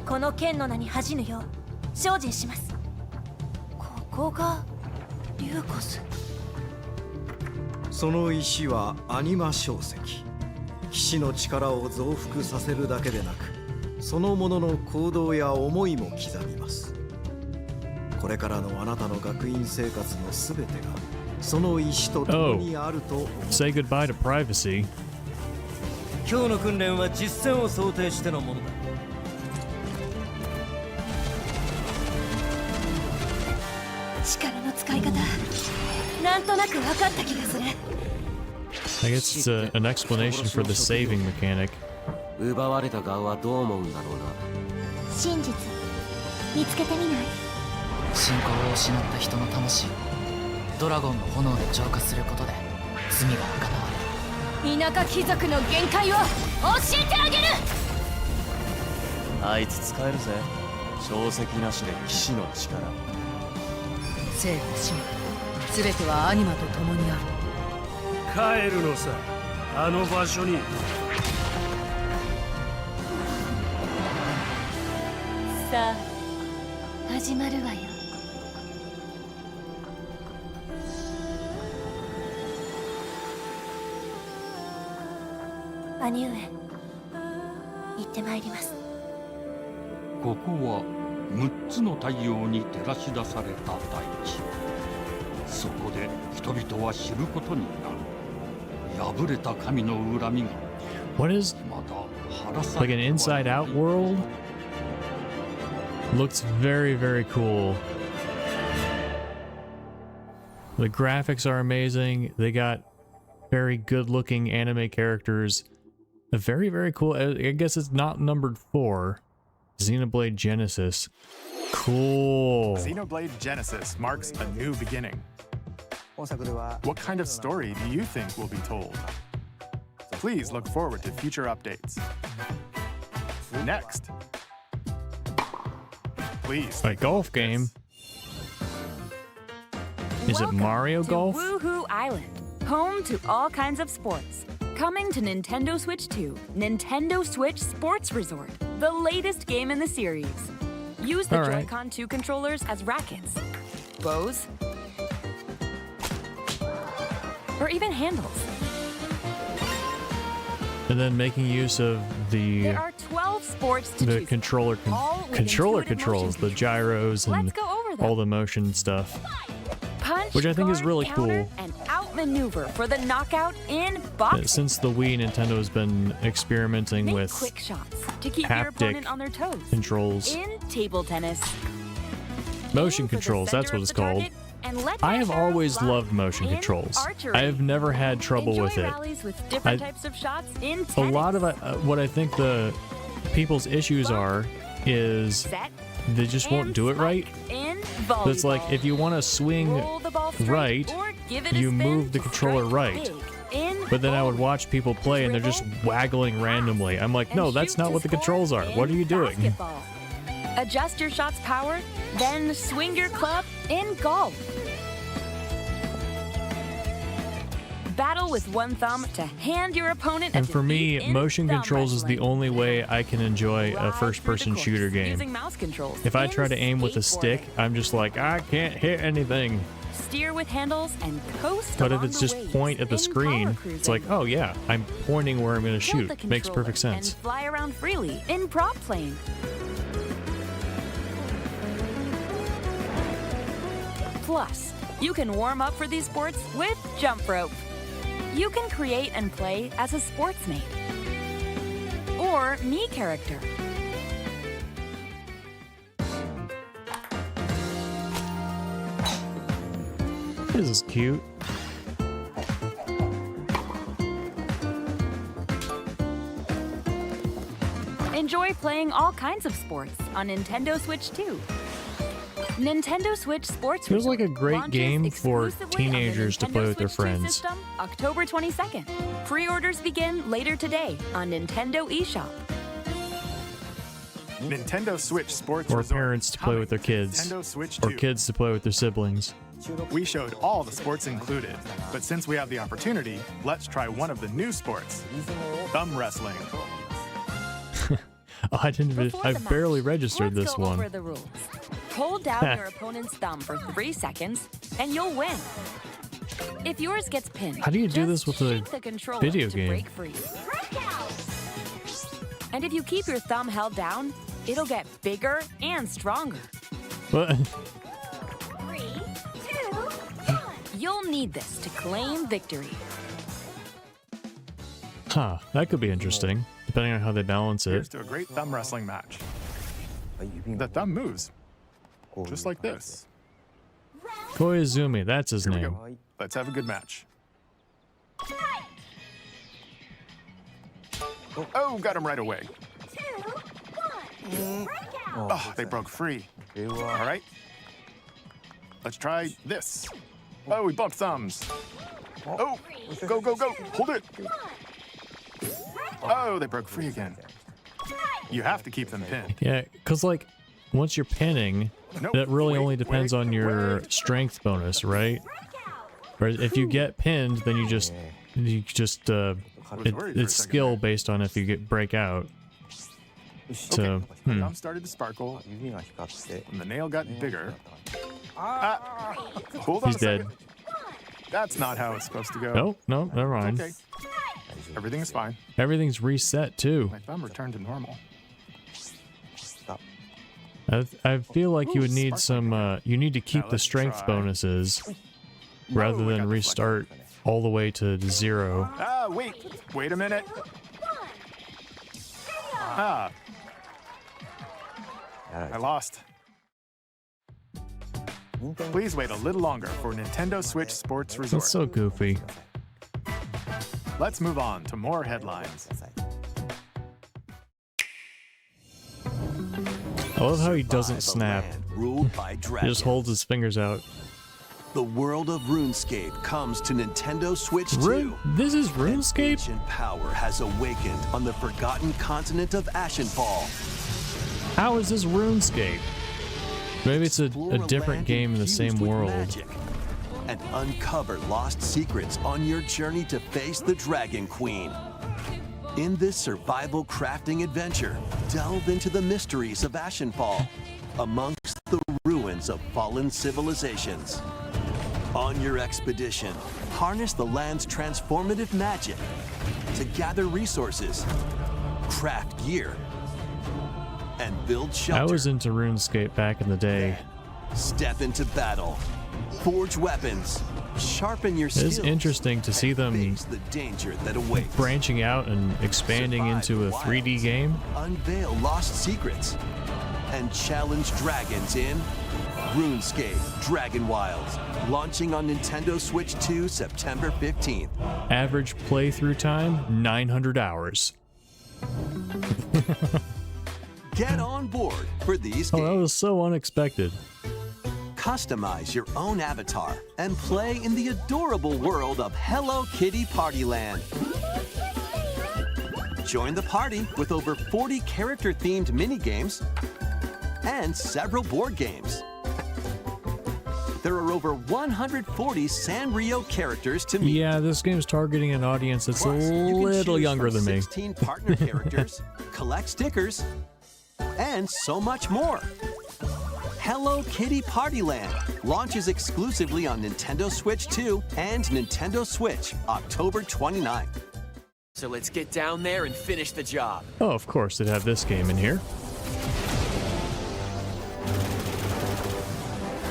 Speaker 13: た。
Speaker 6: この剣の名に恥じぬよう精進します。ここがリューコス。
Speaker 14: その石はアニマ晶石。騎士の力を増幅させるだけでなく、そのものの行動や思いも刻みます。これからのあなたの学院生活のすべてがその石と共にあると。
Speaker 1: Say goodbye to privacy.
Speaker 15: 今日の訓練は実践を想定してのものだ。
Speaker 6: 力の使い方、なんとなく分かった気がする。
Speaker 1: I guess it's an explanation for the saving mechanic.
Speaker 12: 奪われた側はどう思うんだろうな。
Speaker 10: 真実見つけてみない？
Speaker 16: 信仰を失った人の魂をドラゴンの炎で浄化することで罪が贖われる。
Speaker 6: 田舎貴族の限界を教えてあげる。
Speaker 17: あいつ使えるぜ。証石なしで騎士の力。
Speaker 8: 生と死も全てはアニマと共にある。
Speaker 5: 帰るのさ、あの場所に。
Speaker 6: さあ始まるわよ。兄上、行ってまいります。
Speaker 13: ここは6つの太陽に照らし出された大地。そこで人々は知ることになる。破れた神の恨みが
Speaker 1: What is like an inside out world? Looks very, very cool. The graphics are amazing. They got very good looking anime characters. A very, very cool. I guess it's not numbered 4. Xenoblade Genesis. Cool.
Speaker 2: Xenoblade Genesis marks a new beginning. What kind of story do you think will be told? Please look forward to future updates. Next. Please.
Speaker 1: A golf game. Is it Mario Golf?
Speaker 18: Woohoo Island, home to all kinds of sports. Coming to Nintendo Switch 2, Nintendo Switch Sports Resort, the latest game in the series. Use the Joy-Con 2 controllers as rackets, bows, or even handles.
Speaker 1: And then making use of the
Speaker 18: There are 12 sports to choose
Speaker 1: controller controls, the gyros and all the motion stuff.
Speaker 18: Punch,
Speaker 1: Which I think is
Speaker 18: guard,
Speaker 1: really
Speaker 18: counter,
Speaker 1: cool.
Speaker 18: And outmaneuver for the knockout in boxing.
Speaker 1: Since the Wii, Nintendo has been experimenting with
Speaker 18: quick shots to keep your
Speaker 1: haptic
Speaker 18: opponent on their toes.
Speaker 1: controls.
Speaker 18: In table tennis.
Speaker 1: Motion controls, that's what it's called. I have always loved motion controls. I have never had trouble with it. A lot of what I think the people's issues are is they just won't do it right. So it's like if you want to swing right, you move the controller right. But then I would watch people play and they're just waggling randomly. I'm like, no, that's not what the controls are. What are you doing?
Speaker 18: Adjust your shot's power, then swing your club in golf. Battle with one thumb to hand your opponent a
Speaker 1: And for me,
Speaker 18: defeat in
Speaker 1: motion
Speaker 18: thumb
Speaker 1: controls is the
Speaker 18: wrestling.
Speaker 1: only way I can enjoy a first-person shooter game.
Speaker 18: Using mouse controls
Speaker 1: If I
Speaker 18: in
Speaker 1: try to aim with a stick, I'm just like, I can't hit anything.
Speaker 18: Steer with handles and coast
Speaker 1: But if
Speaker 18: along
Speaker 1: it's
Speaker 18: the
Speaker 1: just
Speaker 18: waves
Speaker 1: point at the
Speaker 18: in
Speaker 1: screen,
Speaker 18: power
Speaker 1: it's like, oh yeah, I'm pointing where I'm going to
Speaker 18: Tilt
Speaker 1: shoot.
Speaker 18: the
Speaker 1: Makes
Speaker 18: controller
Speaker 1: perfect sense.
Speaker 18: And fly around freely in prop plane. Plus, you can warm up for these sports with jump rope. You can create and play as a sportsmate or me character.
Speaker 1: This is cute.
Speaker 18: Enjoy playing all kinds of sports on Nintendo Switch 2. Nintendo Switch Sports
Speaker 1: Feels like a great
Speaker 18: launches
Speaker 1: game for
Speaker 18: exclusively on the
Speaker 1: teenagers to play
Speaker 18: Nintendo
Speaker 1: with their
Speaker 18: Switch 2
Speaker 1: friends.
Speaker 18: system, October 22nd. Pre-orders begin later today on Nintendo eShop.
Speaker 2: Nintendo Switch Sports
Speaker 1: Or
Speaker 2: Resort
Speaker 1: parents to play with their kids.
Speaker 2: Nintendo Switch
Speaker 1: Or
Speaker 2: 2.
Speaker 1: kids to play with their siblings.
Speaker 2: We showed all the sports included, but since we have the opportunity, let's try one of the new sports, thumb wrestling.
Speaker 1: Oh, I barely registered
Speaker 18: Let's
Speaker 1: this
Speaker 18: go
Speaker 1: one.
Speaker 18: over the rules. Hold down your opponent's thumb for 3 seconds, and you'll win. If yours gets pinned,
Speaker 1: How do you do
Speaker 18: just
Speaker 1: this with a
Speaker 18: shake the controller
Speaker 1: video
Speaker 18: to
Speaker 1: game?
Speaker 18: break free. And if you keep your thumb held down, it'll get bigger and stronger.
Speaker 1: What?
Speaker 18: 3, 2, 1. You'll need this to claim victory.
Speaker 1: Huh, that could be interesting, depending on how they balance
Speaker 2: Here's
Speaker 1: it.
Speaker 2: to a great thumb wrestling match. The thumb moves, just like this.
Speaker 1: Koizumi, that's his
Speaker 2: Here we
Speaker 1: name.
Speaker 2: go. Let's have a good match. Oh, got him right away.
Speaker 10: 2, 1.
Speaker 2: Oh, they broke free. All right. Let's try this. Oh, we bumped thumbs. Oh, go, go, go. Hold it. Oh, they broke free again. You have to keep them pinned.
Speaker 1: Yeah, because, like, once you're pinning,
Speaker 2: Nope.
Speaker 1: that really
Speaker 2: Wait,
Speaker 1: only depends
Speaker 2: wait,
Speaker 1: on your strength bonus, right? Whereas if you get pinned, then it's skill based on if you break out. So,
Speaker 2: Okay. The thumb started to sparkle, and the nail got bigger. Hold on
Speaker 1: He's
Speaker 2: a second.
Speaker 1: dead.
Speaker 2: That's not how it's supposed to go.
Speaker 1: No, never mind.
Speaker 2: Okay. Everything is fine.
Speaker 1: Everything's reset too.
Speaker 2: My thumb returned to normal.
Speaker 1: I feel like you would need some. You need to keep
Speaker 2: Now
Speaker 1: the
Speaker 2: let's
Speaker 1: strength
Speaker 2: try.
Speaker 1: bonuses rather
Speaker 2: I got
Speaker 1: than
Speaker 2: the
Speaker 1: restart all the way to 0.
Speaker 2: Ah, wait a minute. Ah, I lost. Please wait a little longer for Nintendo Switch Sports Resort.
Speaker 1: That's so goofy.
Speaker 2: Let's move on to more headlines.
Speaker 1: I love how he doesn't snap.
Speaker 4: Ruled by
Speaker 1: He
Speaker 4: dragons.
Speaker 1: just holds his fingers out.
Speaker 4: The world of RuneScape comes to Nintendo Switch 2.
Speaker 1: This is RuneScape?
Speaker 4: Ancient power has awakened on the forgotten continent of Ashenfall.
Speaker 1: How is this RuneScape? Maybe it's a
Speaker 4: Explore
Speaker 1: different
Speaker 4: land
Speaker 1: game in the
Speaker 4: infused
Speaker 1: same
Speaker 4: with
Speaker 1: world.
Speaker 4: magic, and uncover lost secrets on your journey to face the Dragon Queen. In this survival crafting adventure, delve into the mysteries of Ashenfall, amongst the ruins of fallen civilizations. On your expedition, harness the land's transformative magic to gather resources, craft gear, and build
Speaker 1: I
Speaker 4: shelter.
Speaker 1: was into RuneScape back in the day.
Speaker 4: Step into battle, forge weapons, sharpen your
Speaker 1: It is
Speaker 4: skills.
Speaker 1: interesting to see them
Speaker 4: Face the danger that awaits.
Speaker 1: branching out and expanding
Speaker 4: Survive
Speaker 1: into a
Speaker 4: the
Speaker 1: 3D
Speaker 4: wilds,
Speaker 1: game.
Speaker 4: Unveil lost secrets, and challenge dragons in RuneScape Dragon Wilds, launching on Nintendo Switch 2 September 15th.
Speaker 1: Average playthrough time, 900 hours.
Speaker 4: Get on board for these
Speaker 1: Oh,
Speaker 4: games.
Speaker 1: that was so unexpected.
Speaker 4: Customize your own avatar and play in the adorable world of Hello Kitty Partyland. Join the party with over 40 character-themed minigames and several board games. There are over 140 Sanrio characters to meet.
Speaker 1: Yeah, this game's targeting an audience that's a
Speaker 4: Plus, you can
Speaker 1: little
Speaker 4: choose
Speaker 1: younger
Speaker 4: from
Speaker 1: than me.
Speaker 4: 16 partner characters, collect stickers, and so much more. Hello Kitty Partyland launches exclusively on Nintendo Switch 2 and Nintendo Switch October 29th.
Speaker 7: So let's get down there and finish the job.
Speaker 1: Oh, of course, they'd have this game in here.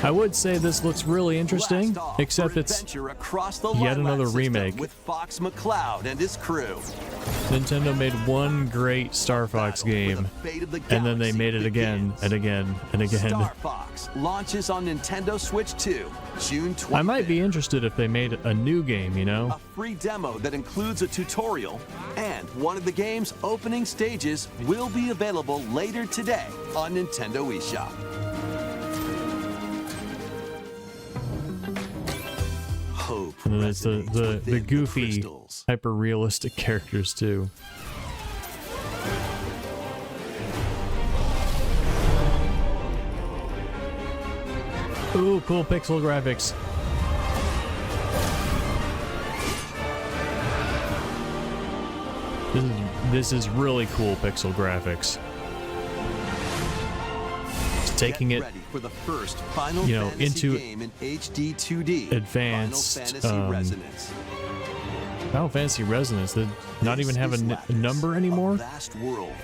Speaker 1: I would say this looks really interesting, except it's yet another remake.
Speaker 4: With Fox McCloud and his crew.
Speaker 1: Nintendo made one great Star Fox game, and then they made it again and again and again.
Speaker 4: Star Fox launches on Nintendo Switch 2, June 25th.
Speaker 1: I might be interested if they made a new game, you know?
Speaker 4: A free demo that includes a tutorial, and one of the game's opening stages will be available later today on Nintendo eShop.
Speaker 1: And then there's the goofy, hyper-realistic characters, too. Ooh, cool pixel graphics. This is really cool pixel graphics. It's taking it,
Speaker 4: for the first Final
Speaker 1: you know,
Speaker 4: Fantasy
Speaker 1: into
Speaker 4: game in HD 2D.
Speaker 1: advanced
Speaker 4: Final Fantasy Resonance.
Speaker 1: Final Fantasy Resonance. They not even have a number anymore.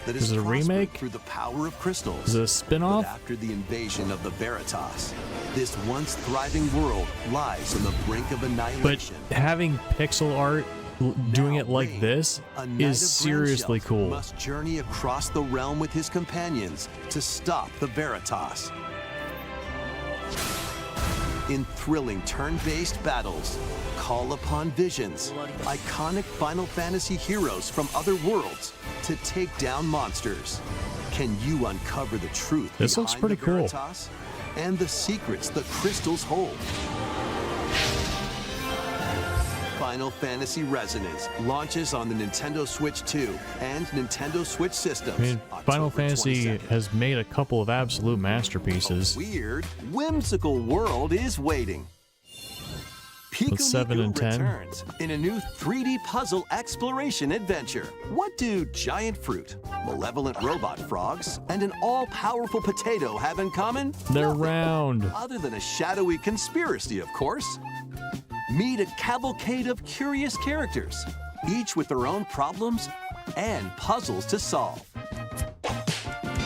Speaker 1: Is it a remake?
Speaker 4: Through the power of crystals.
Speaker 1: Is it a spin-off?
Speaker 4: After the invasion of the Veritas, this once thriving world lies on the brink of annihilation.
Speaker 1: But having pixel art doing it like this is seriously cool.
Speaker 4: Must journey across the realm with his companions to stop the Veritas. In thrilling turn-based battles, call upon visions, iconic Final Fantasy heroes from other worlds to take down monsters. Can you uncover the truth
Speaker 1: This looks pretty
Speaker 4: the
Speaker 1: cool.
Speaker 4: Veritas and the secrets the crystals hold? Final Fantasy Resonance launches on the Nintendo Switch 2 and Nintendo Switch systems.
Speaker 1: I mean, Final Fantasy has made a couple of absolute masterpieces.
Speaker 4: A weird, whimsical world is waiting.
Speaker 1: With 7 and 10.
Speaker 4: Returns in a new 3D puzzle exploration adventure. What do giant fruit, malevolent robot frogs, and an all-powerful potato have in common?
Speaker 1: They're
Speaker 4: Nothing.
Speaker 1: round.
Speaker 4: Other than a shadowy conspiracy, of course. Meet a cavalcade of curious characters, each with their own problems and puzzles to solve.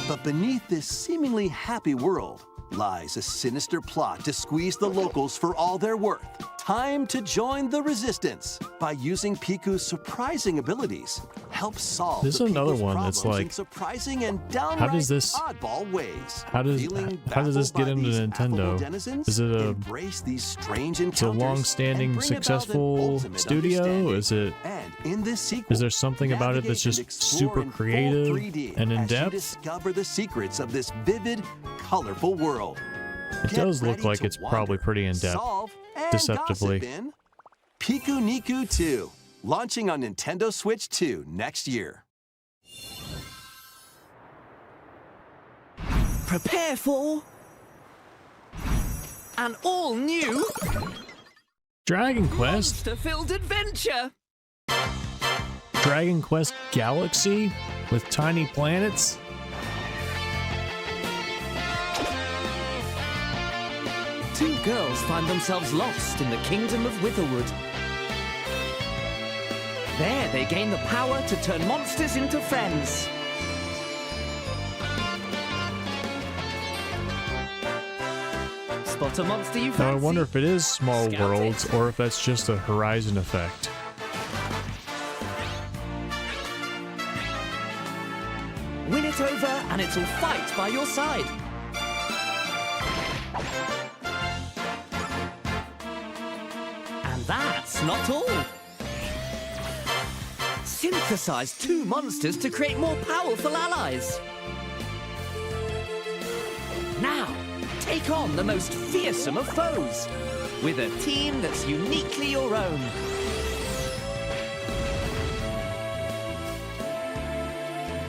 Speaker 4: But beneath this seemingly happy world lies a sinister plot to squeeze the locals for all they're worth. Time to join the resistance by using Piku's surprising abilities. Help solve
Speaker 1: This is
Speaker 4: the
Speaker 1: another
Speaker 4: people's
Speaker 1: one that's
Speaker 4: problems in
Speaker 1: like,
Speaker 4: surprising and downright
Speaker 1: oddball
Speaker 4: ways.
Speaker 1: How does this get into Nintendo? Is it a
Speaker 4: Embrace these strange
Speaker 1: it's a
Speaker 4: encounters
Speaker 1: long-standing,
Speaker 4: and bring about an
Speaker 1: successful
Speaker 4: ultimate
Speaker 1: studio?
Speaker 4: understanding.
Speaker 1: Is it?
Speaker 4: And in this sequel,
Speaker 1: Is there something about it that's
Speaker 4: navigate and
Speaker 1: just
Speaker 4: explore
Speaker 1: super
Speaker 4: in full
Speaker 1: creative
Speaker 4: 3D
Speaker 1: and in
Speaker 4: as you
Speaker 1: depth?
Speaker 4: discover the secrets of this vivid, colorful world.
Speaker 1: It does look like it's probably pretty in depth,
Speaker 4: Solve and
Speaker 1: deceptively.
Speaker 4: gossip in Piku Niku 2, launching on Nintendo Switch 2 next year.
Speaker 19: Prepare for an all-new
Speaker 1: Dragon Quest?
Speaker 19: monster-filled adventure.
Speaker 1: Dragon Quest Galaxy with tiny planets?
Speaker 19: Two girls find themselves lost in the kingdom of Witherwood. There, they gain the power to turn monsters into friends. Spot a monster you fancy.
Speaker 1: Now I wonder if it is Small
Speaker 19: Scout
Speaker 1: Worlds or if that's just a Horizon effect.
Speaker 19: Win it over, and it'll fight by your side. And that's not all. Synthesize two monsters to create more powerful allies. Now, take on the most fearsome of foes with a team that's uniquely your own.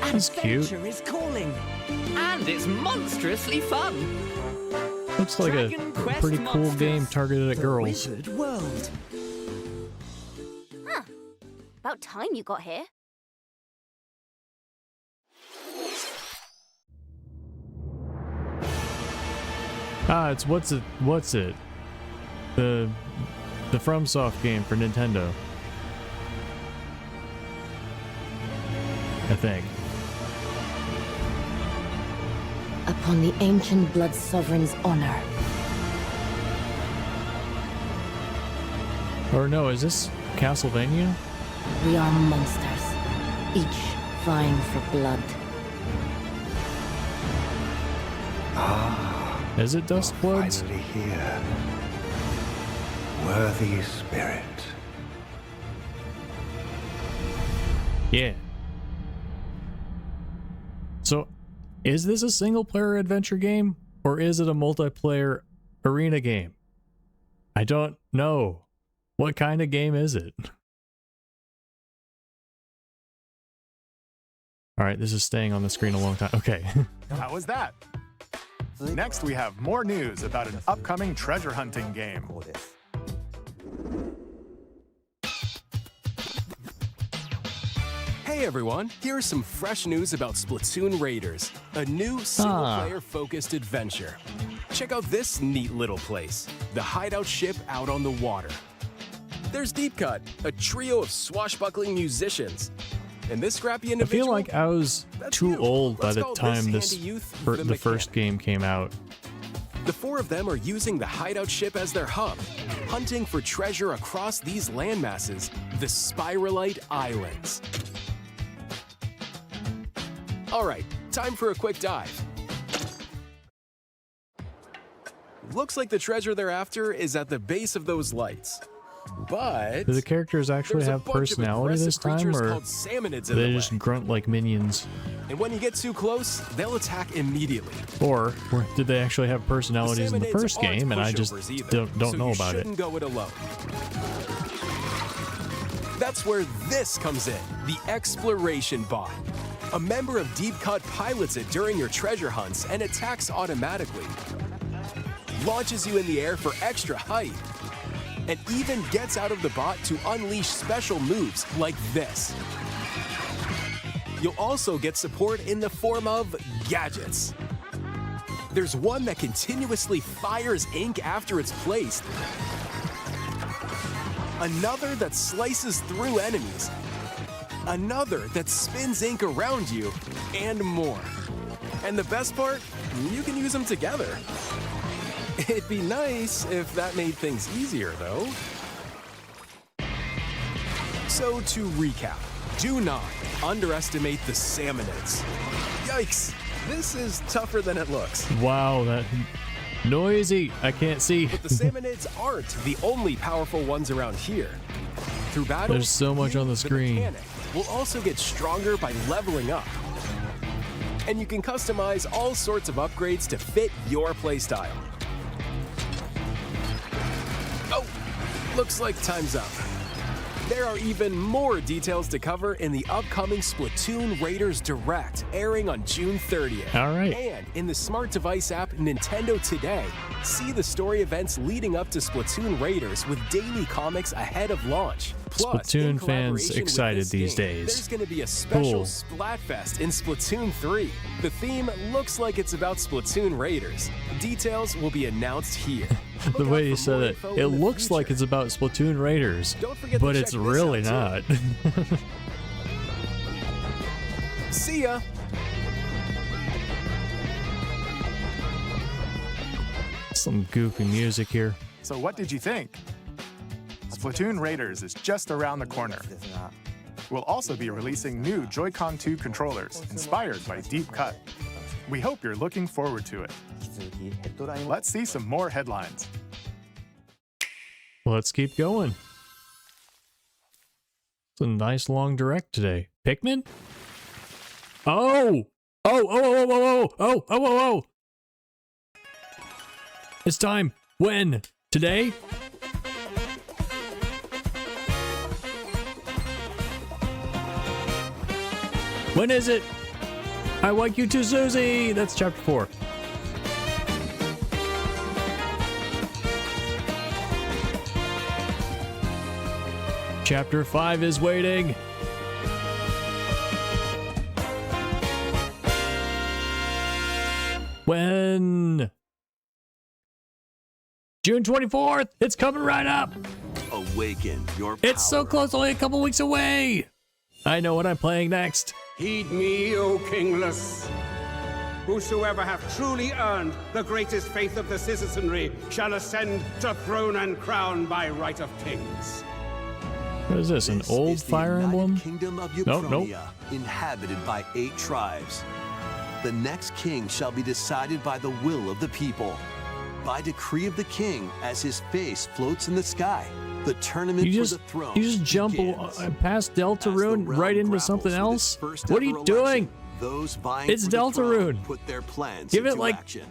Speaker 1: That's cute.
Speaker 19: Adventure is calling, and it's monstrously fun.
Speaker 1: Looks like a
Speaker 19: Dragon Quest
Speaker 1: pretty cool
Speaker 19: Monsters,
Speaker 1: game targeted at
Speaker 19: the
Speaker 1: girls.
Speaker 19: Wizard World.
Speaker 20: Huh. About time you got here.
Speaker 1: Ah, it's what's it? The FromSoft game for Nintendo. I think.
Speaker 21: Upon the ancient blood sovereign's honor,
Speaker 1: Or no, is this Castlevania?
Speaker 8: We are monsters, each vying for blood.
Speaker 1: Is it Dustbloods?
Speaker 21: Finally here. Worthy spirit.
Speaker 1: Yeah. So, is this a single-player adventure game, or is it a multiplayer arena game? I don't know. What kind of game is it? Alright, this is staying on the screen a long time. Okay.
Speaker 2: How was that? Next, we have more news about an upcoming treasure hunting game.
Speaker 22: Hey everyone, here's some fresh news about Splatoon Raiders, a new single-player focused adventure. Check out this neat little place, the hideout ship out on the water. There's Deep Cut, a trio of swashbuckling musicians. And this scrappy
Speaker 1: I
Speaker 22: individual,
Speaker 1: feel like I was too old by the time the first game came out.
Speaker 22: The four of them are using the hideout ship as their hub, hunting for treasure across these landmasses, the Spiralite Islands. All right, time for a quick dive. Looks like the treasure they're after is at the base of those lights. But
Speaker 1: do the characters actually have personality this time, or
Speaker 22: salmonids
Speaker 1: they just grunt like minions?
Speaker 22: And when you get too close, they'll attack immediately.
Speaker 1: Or did they actually have personalities in the first game, and I just don't know about it?
Speaker 22: So you shouldn't go it alone. That's where this comes in, the Exploration Bot. A member of Deep Cut pilots it during your treasure hunts and attacks automatically. Launches you in the air for extra height. And even gets out of the bot to unleash special moves like this. You'll also get support in the form of gadgets. There's one that continuously fires ink after it's placed. Another that slices through enemies. Another that spins ink around you, and more. And the best part, you can use them together. It'd be nice if that made things easier, though. So to recap, do not underestimate the salmonids. Yikes, this is tougher than it looks.
Speaker 1: Wow, that noisy. I can't see.
Speaker 22: But the salmonids aren't the only powerful ones around here. Through battle,
Speaker 1: there's so much on the screen.
Speaker 22: Will also get stronger by leveling up. And you can customize all sorts of upgrades to fit your playstyle. Oh, looks like time's up. There are even more details to cover in the upcoming Splatoon Raiders Direct, airing on June 30th.
Speaker 1: All right.
Speaker 22: And in the smart device app Nintendo Today, see the story events leading up to Splatoon Raiders with daily comics ahead of launch. Plus,
Speaker 1: Splatoon fans excited these days.
Speaker 22: There's going to be a special Splatfest in Splatoon 3. The theme looks like it's about Splatoon Raiders. Details will be announced here.
Speaker 1: The way you said it, it looks like it's about Splatoon Raiders, but it's really not.
Speaker 22: See ya!
Speaker 1: Some goofy music here.
Speaker 2: So what did you think? Splatoon Raiders is just around the corner. We'll also be releasing new Joy-Con 2 controllers inspired by Deep Cut. We hope you're looking forward to it. Let's see some more headlines.
Speaker 1: Let's keep going. It's a nice long direct today. Pikmin? Oh! Oh! It's time. When? Today? When is it? I like you too, Susie! That's chapter 4. Chapter 5 is waiting. When? June 24th! It's coming right up!
Speaker 4: Awaken your power.
Speaker 1: It's so close, only a couple weeks away! I know what I'm playing next.
Speaker 9: Heed me, O kingless.
Speaker 3: Whosoever hath truly earned the greatest faith of the citizenry shall ascend to throne and crown by right of kings.
Speaker 1: What is this, an old Fire Emblem?
Speaker 4: Kingdom of
Speaker 1: Nope.
Speaker 4: Euchronia, inhabited by 8 tribes. The next king shall be decided by the will of the people. By decree of the king, as his face floats in the sky, the tournament for the throne.
Speaker 1: You just jump past Deltarune right into something else? What are you doing?
Speaker 4: Those vying
Speaker 1: It's
Speaker 4: for the throne
Speaker 1: Deltarune.
Speaker 4: put their plans
Speaker 1: Give it
Speaker 4: into
Speaker 1: like
Speaker 4: action.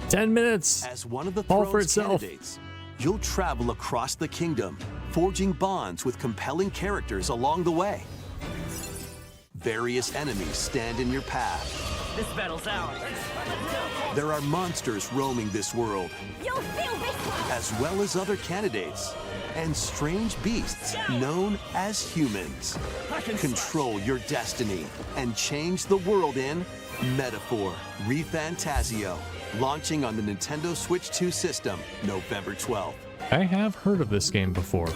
Speaker 1: 10 minutes.
Speaker 4: As one of the
Speaker 1: all for
Speaker 4: throne's
Speaker 1: itself.
Speaker 4: candidates, you'll travel across the kingdom, forging bonds with compelling characters along the way. Various enemies stand in your path.
Speaker 19: This battle's ours.
Speaker 4: There are monsters roaming this world,
Speaker 6: You'll feel this one!
Speaker 4: as well as other candidates, and strange beasts known as humans. Control your destiny and change the world in Metaphor ReFantazio, launching on the Nintendo Switch 2 system November 12th.
Speaker 1: I have heard of this game before.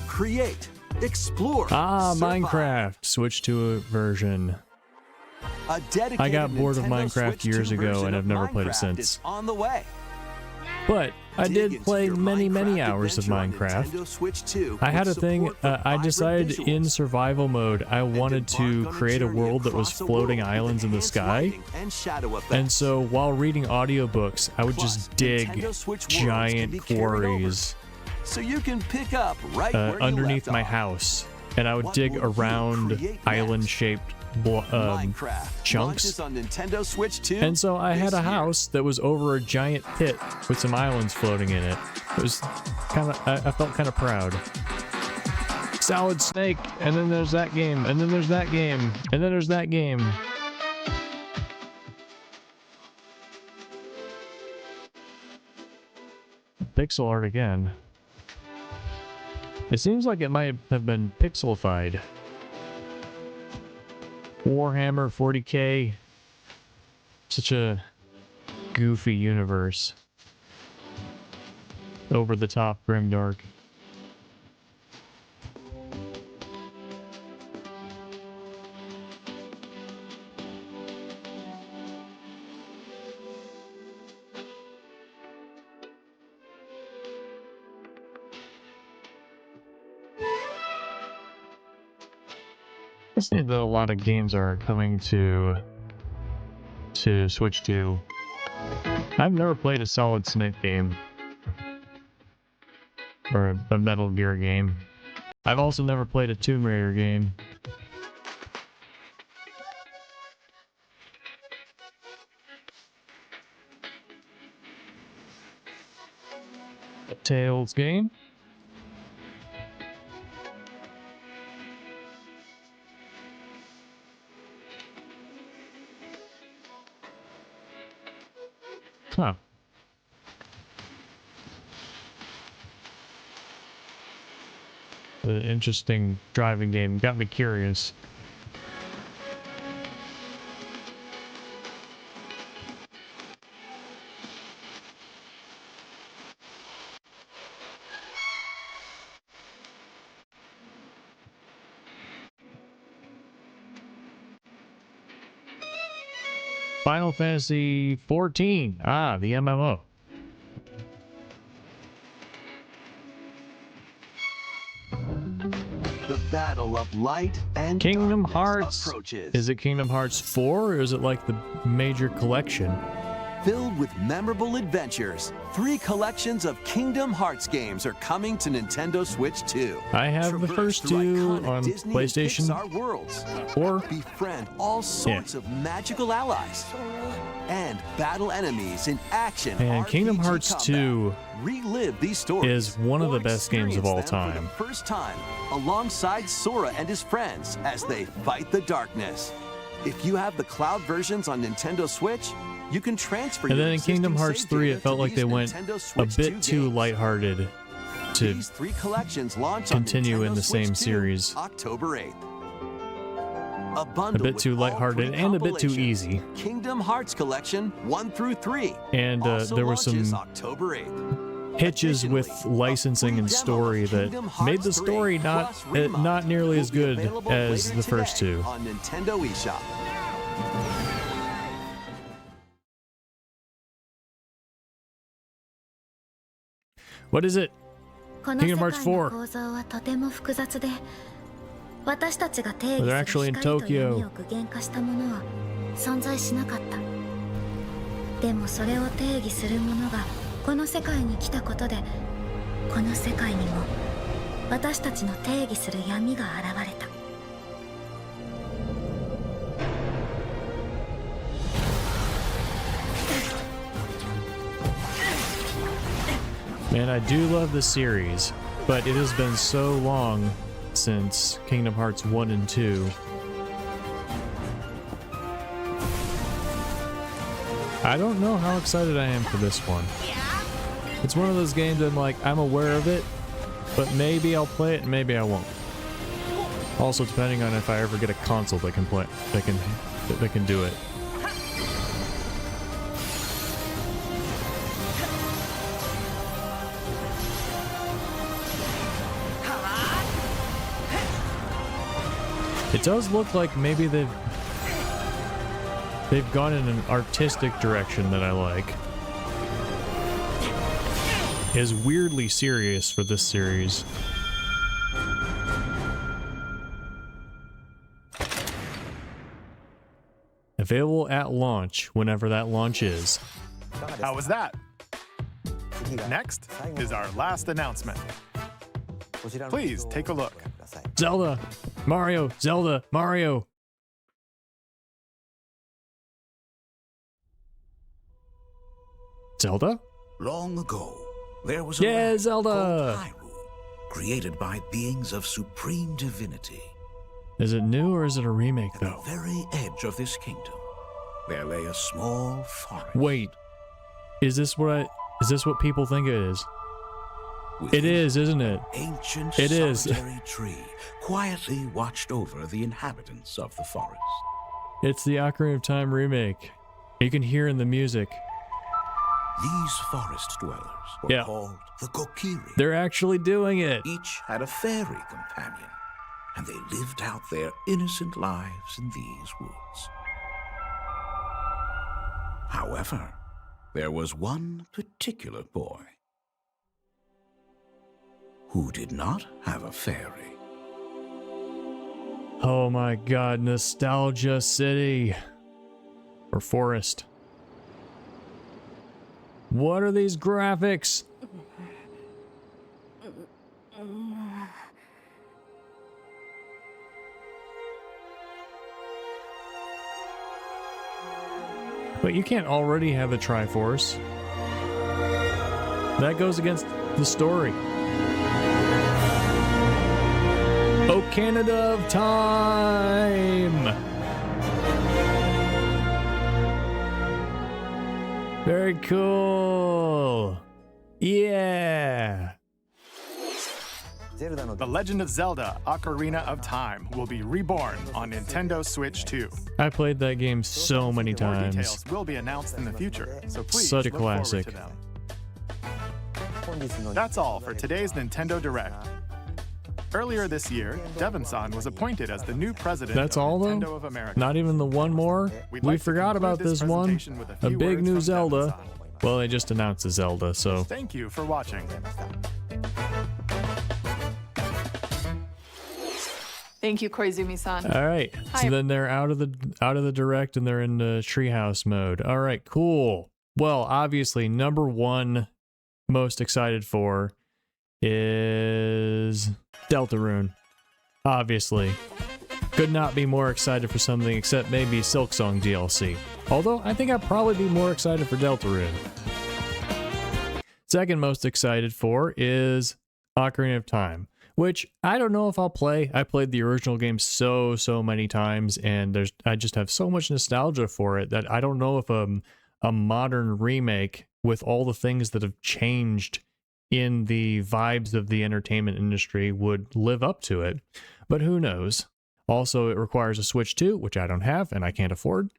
Speaker 4: Create, explore,
Speaker 1: Ah,
Speaker 4: survive.
Speaker 1: Minecraft. Switch to a version.
Speaker 4: A dedicated
Speaker 1: I got bored of
Speaker 4: Nintendo
Speaker 1: Minecraft
Speaker 4: Switch
Speaker 1: years
Speaker 4: 2
Speaker 1: ago
Speaker 4: version
Speaker 1: and I've
Speaker 4: of
Speaker 1: never played it
Speaker 4: Minecraft
Speaker 1: since.
Speaker 4: is on the way.
Speaker 1: But I
Speaker 4: Dig
Speaker 1: did
Speaker 4: into
Speaker 1: play
Speaker 4: your
Speaker 1: many
Speaker 4: Minecraft
Speaker 1: hours of
Speaker 4: adventure on
Speaker 1: Minecraft.
Speaker 4: Nintendo Switch 2
Speaker 1: I had a
Speaker 4: with
Speaker 1: thing,
Speaker 4: support for
Speaker 1: I
Speaker 4: vibrant
Speaker 1: decided
Speaker 4: visuals.
Speaker 1: in survival mode, I wanted to create a world that was floating islands in the sky.
Speaker 4: And shadow effects.
Speaker 1: And so while reading audiobooks, I would just dig
Speaker 4: Nintendo Switch worlds can
Speaker 1: giant
Speaker 4: be carried over,
Speaker 1: quarries
Speaker 4: so you can pick up right where you
Speaker 1: underneath
Speaker 4: left
Speaker 1: my
Speaker 4: off.
Speaker 1: house. And I would
Speaker 4: What
Speaker 1: dig
Speaker 4: will you
Speaker 1: around
Speaker 4: create
Speaker 1: island-shaped
Speaker 4: Minecraft
Speaker 1: chunks.
Speaker 4: launches on Nintendo Switch 2.
Speaker 1: And so I had
Speaker 4: this
Speaker 1: a
Speaker 4: year.
Speaker 1: house that was over a giant pit with some islands floating in it. It was kind of, I felt kind of proud. Solid Snake, and then there's that game, and then there's that game, and then there's that game. Pixel art again. It seems like it might have been pixelified. Warhammer 40K. Such a goofy universe. Over the top, grimdark. I see that a lot of games are coming to Switch 2. I've never played a Solid Snake game. Or a Metal Gear game. I've also never played a Tomb Raider game. A Tales game. Huh. An interesting driving game. Got me curious. Final Fantasy 14. Ah, the MMO.
Speaker 4: The battle of light and
Speaker 1: Kingdom
Speaker 4: darkness
Speaker 1: Hearts.
Speaker 4: approaches.
Speaker 1: Is it Kingdom Hearts 4 or is it like the major collection?
Speaker 4: Filled with memorable adventures, 3 collections of Kingdom Hearts games are coming to Nintendo Switch 2.
Speaker 1: I have the first
Speaker 4: through
Speaker 1: 2
Speaker 4: iconic
Speaker 1: on
Speaker 4: Disney and
Speaker 1: PlayStation
Speaker 4: Pixar worlds.
Speaker 1: 4.
Speaker 4: Befriend all sorts of magical allies and battle enemies in action.
Speaker 1: And Kingdom
Speaker 4: RPG
Speaker 1: Hearts
Speaker 4: combat.
Speaker 1: 2
Speaker 4: Relive these stories
Speaker 1: is one of the
Speaker 4: or
Speaker 1: best games of all
Speaker 4: experience them
Speaker 1: time.
Speaker 4: For the first time, alongside Sora and his friends as they fight the darkness. If you have the cloud versions on Nintendo Switch, you can transfer
Speaker 1: And
Speaker 4: your
Speaker 1: then in Kingdom
Speaker 4: existing
Speaker 1: Hearts
Speaker 4: save
Speaker 1: 3,
Speaker 4: data
Speaker 1: it felt
Speaker 4: to
Speaker 1: like
Speaker 4: these
Speaker 1: they went
Speaker 4: Nintendo
Speaker 1: a
Speaker 4: Switch
Speaker 1: bit
Speaker 4: 2
Speaker 1: too
Speaker 4: games.
Speaker 1: lighthearted to
Speaker 4: These 3 collections launch
Speaker 1: continue
Speaker 4: on
Speaker 1: in the
Speaker 4: Nintendo Switch
Speaker 1: same
Speaker 4: 2,
Speaker 1: series.
Speaker 4: October 8th. A
Speaker 1: A
Speaker 4: bundle
Speaker 1: bit
Speaker 4: with
Speaker 1: too
Speaker 4: all
Speaker 1: lighthearted
Speaker 4: 3
Speaker 1: and a bit too
Speaker 4: compilations.
Speaker 1: easy.
Speaker 4: Kingdom Hearts Collection 1 through 3.
Speaker 1: And
Speaker 4: Also
Speaker 1: there were
Speaker 4: launches
Speaker 1: some
Speaker 4: October 8th.
Speaker 1: hitches with licensing and story that made the story not nearly as good as the first 2.
Speaker 4: On Nintendo eShop.
Speaker 1: What is it?
Speaker 10: この
Speaker 1: Kingdom
Speaker 10: 世
Speaker 1: Hearts
Speaker 10: 界の
Speaker 1: 4.
Speaker 10: 構造はとても複雑で、私たちが定
Speaker 1: They're
Speaker 10: 義す
Speaker 1: actually
Speaker 10: る
Speaker 1: in
Speaker 10: 光と
Speaker 1: Tokyo.
Speaker 10: 闇を具現化したものは存在しなかった。でもそれを定義するものがこの世界に来たことで、この世界にも私たちの定義する闇が現れた。
Speaker 1: Man, I do love the series, but it has been so long since Kingdom Hearts 1 and 2. I don't know how excited I am for this one. It's one of those games that I'm aware of it, but maybe I'll play it and maybe I won't. Also, depending on if I ever get a console that can play, that can do it. It does look like maybe they've gone in an artistic direction that I like. It is weirdly serious for this series. Available at launch, whenever that launch is.
Speaker 2: How was that? Next is our last announcement. Please take a look.
Speaker 1: Zelda! Mario! Zelda! Mario! Zelda?
Speaker 9: Long ago, there was a land
Speaker 1: Zelda!
Speaker 9: called Hyrule, created by beings of supreme divinity.
Speaker 1: Is it new or is it a remake, though?
Speaker 9: At the very edge of this kingdom, there lay a small forest.
Speaker 1: Wait. Is this what people think it is? It is, isn't it?
Speaker 9: Ancient
Speaker 1: it is.
Speaker 9: solitary tree quietly watched over the inhabitants of the forest.
Speaker 1: It's the Ocarina of Time remake. You can hear in the music.
Speaker 9: These forest dwellers were called the Kokiri.
Speaker 1: They're actually doing it.
Speaker 9: Each had a fairy companion, and they lived out their innocent lives in these woods. However, there was one particular boy who did not have a fairy.
Speaker 1: Oh my god, Nostalgia City. Or Forest. What are these graphics? But you can't already have a Triforce. That goes against the story. Oh, Canada of Time! Very cool! Yeah!
Speaker 2: The Legend of Zelda: Ocarina of Time will be reborn on Nintendo Switch 2.
Speaker 1: I played that game so many
Speaker 2: More
Speaker 1: times.
Speaker 2: details will be announced in the future, so please
Speaker 1: Such a
Speaker 2: look forward
Speaker 1: classic.
Speaker 2: to them. That's all for today's Nintendo Direct. Earlier this year, Devon-san was appointed as the new president
Speaker 1: That's
Speaker 2: of
Speaker 1: all,
Speaker 2: Nintendo
Speaker 1: though?
Speaker 2: of America.
Speaker 1: Not even the one more?
Speaker 2: We'd
Speaker 1: We
Speaker 2: like to
Speaker 1: forgot
Speaker 2: conclude
Speaker 1: about
Speaker 2: this
Speaker 1: this one.
Speaker 2: presentation with a
Speaker 1: A
Speaker 2: few
Speaker 1: big
Speaker 2: words
Speaker 1: new
Speaker 2: from
Speaker 1: Zelda.
Speaker 2: Devon-san.
Speaker 1: Well, they just announced a Zelda, so...
Speaker 2: Thank you for watching.
Speaker 11: Thank you, Koizumi-san.
Speaker 1: All right.
Speaker 11: Hi.
Speaker 1: So then they're out of the direct and they're in the treehouse mode. All right, cool. Well, obviously, number one most excited for is Deltarune. Obviously. Could not be more excited for something except maybe Silksong DLC. Although, I think I'd probably be more excited for Deltarune. Second most excited for is Ocarina of Time, which I don't know if I'll play. I played the original game so many times, and I just have so much nostalgia for it that I don't know if a modern remake with all the things that have changed in the vibes of the entertainment industry would live up to it. But who knows? Also, it requires a Switch 2, which I don't have and I can't afford.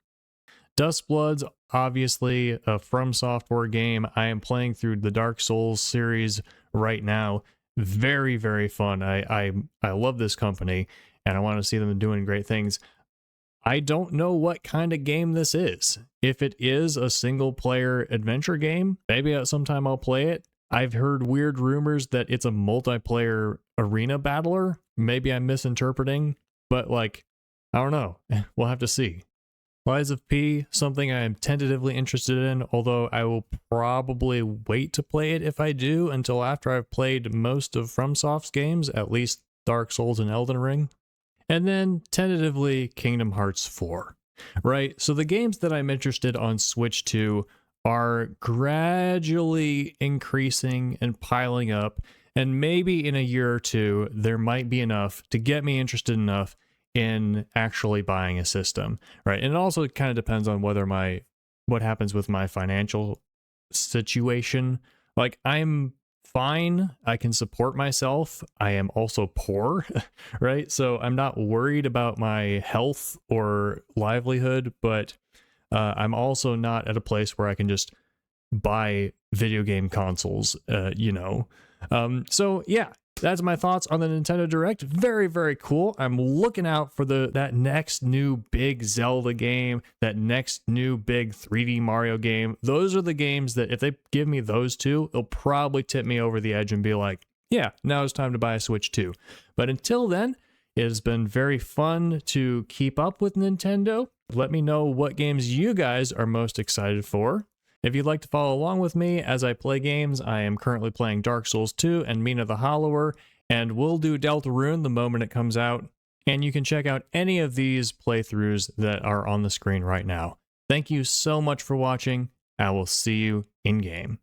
Speaker 1: Dustblood's obviously a From Software game. I am playing through the Dark Souls series right now. Very, very fun. I love this company and I want to see them doing great things. I don't know what kind of game this is. If it is a single player adventure game, maybe sometime I'll play it. I've heard weird rumors that it's a multiplayer arena battler. Maybe I'm misinterpreting, but like, I don't know. We'll have to see. Lies of P, something I am tentatively interested in, although I will probably wait to play it if I do until after I've played most of FromSoft's games, at least Dark Souls and Elden Ring. And then tentatively Kingdom Hearts 4. Right? So the games that I'm interested on Switch 2 are gradually increasing and piling up, and maybe in a year or two there might be enough to get me interested enough in actually buying a system, right? And it also kind of depends on whether what happens with my financial situation. Like, I'm fine, I can support myself. I am also poor, right? So I'm not worried about my health or livelihood, but I'm also not at a place where I can just buy video game consoles, So yeah, that's my thoughts on the Nintendo Direct. Very, very cool. I'm looking out for that next new big Zelda game, that next new big 3D Mario game. Those are the games that if they give me those two, it'll probably tip me over the edge and be like, yeah, now it's time to buy a Switch 2. But until then, it has been very fun to keep up with Nintendo. Let me know what games you guys are most excited for. If you'd like to follow along with me as I play games, I am currently playing Dark Souls 2 and Mina the Hollower, and we'll do Deltarune the moment it comes out. And you can check out any of these playthroughs that are on the screen right now. Thank you so much for watching. I will see you in game.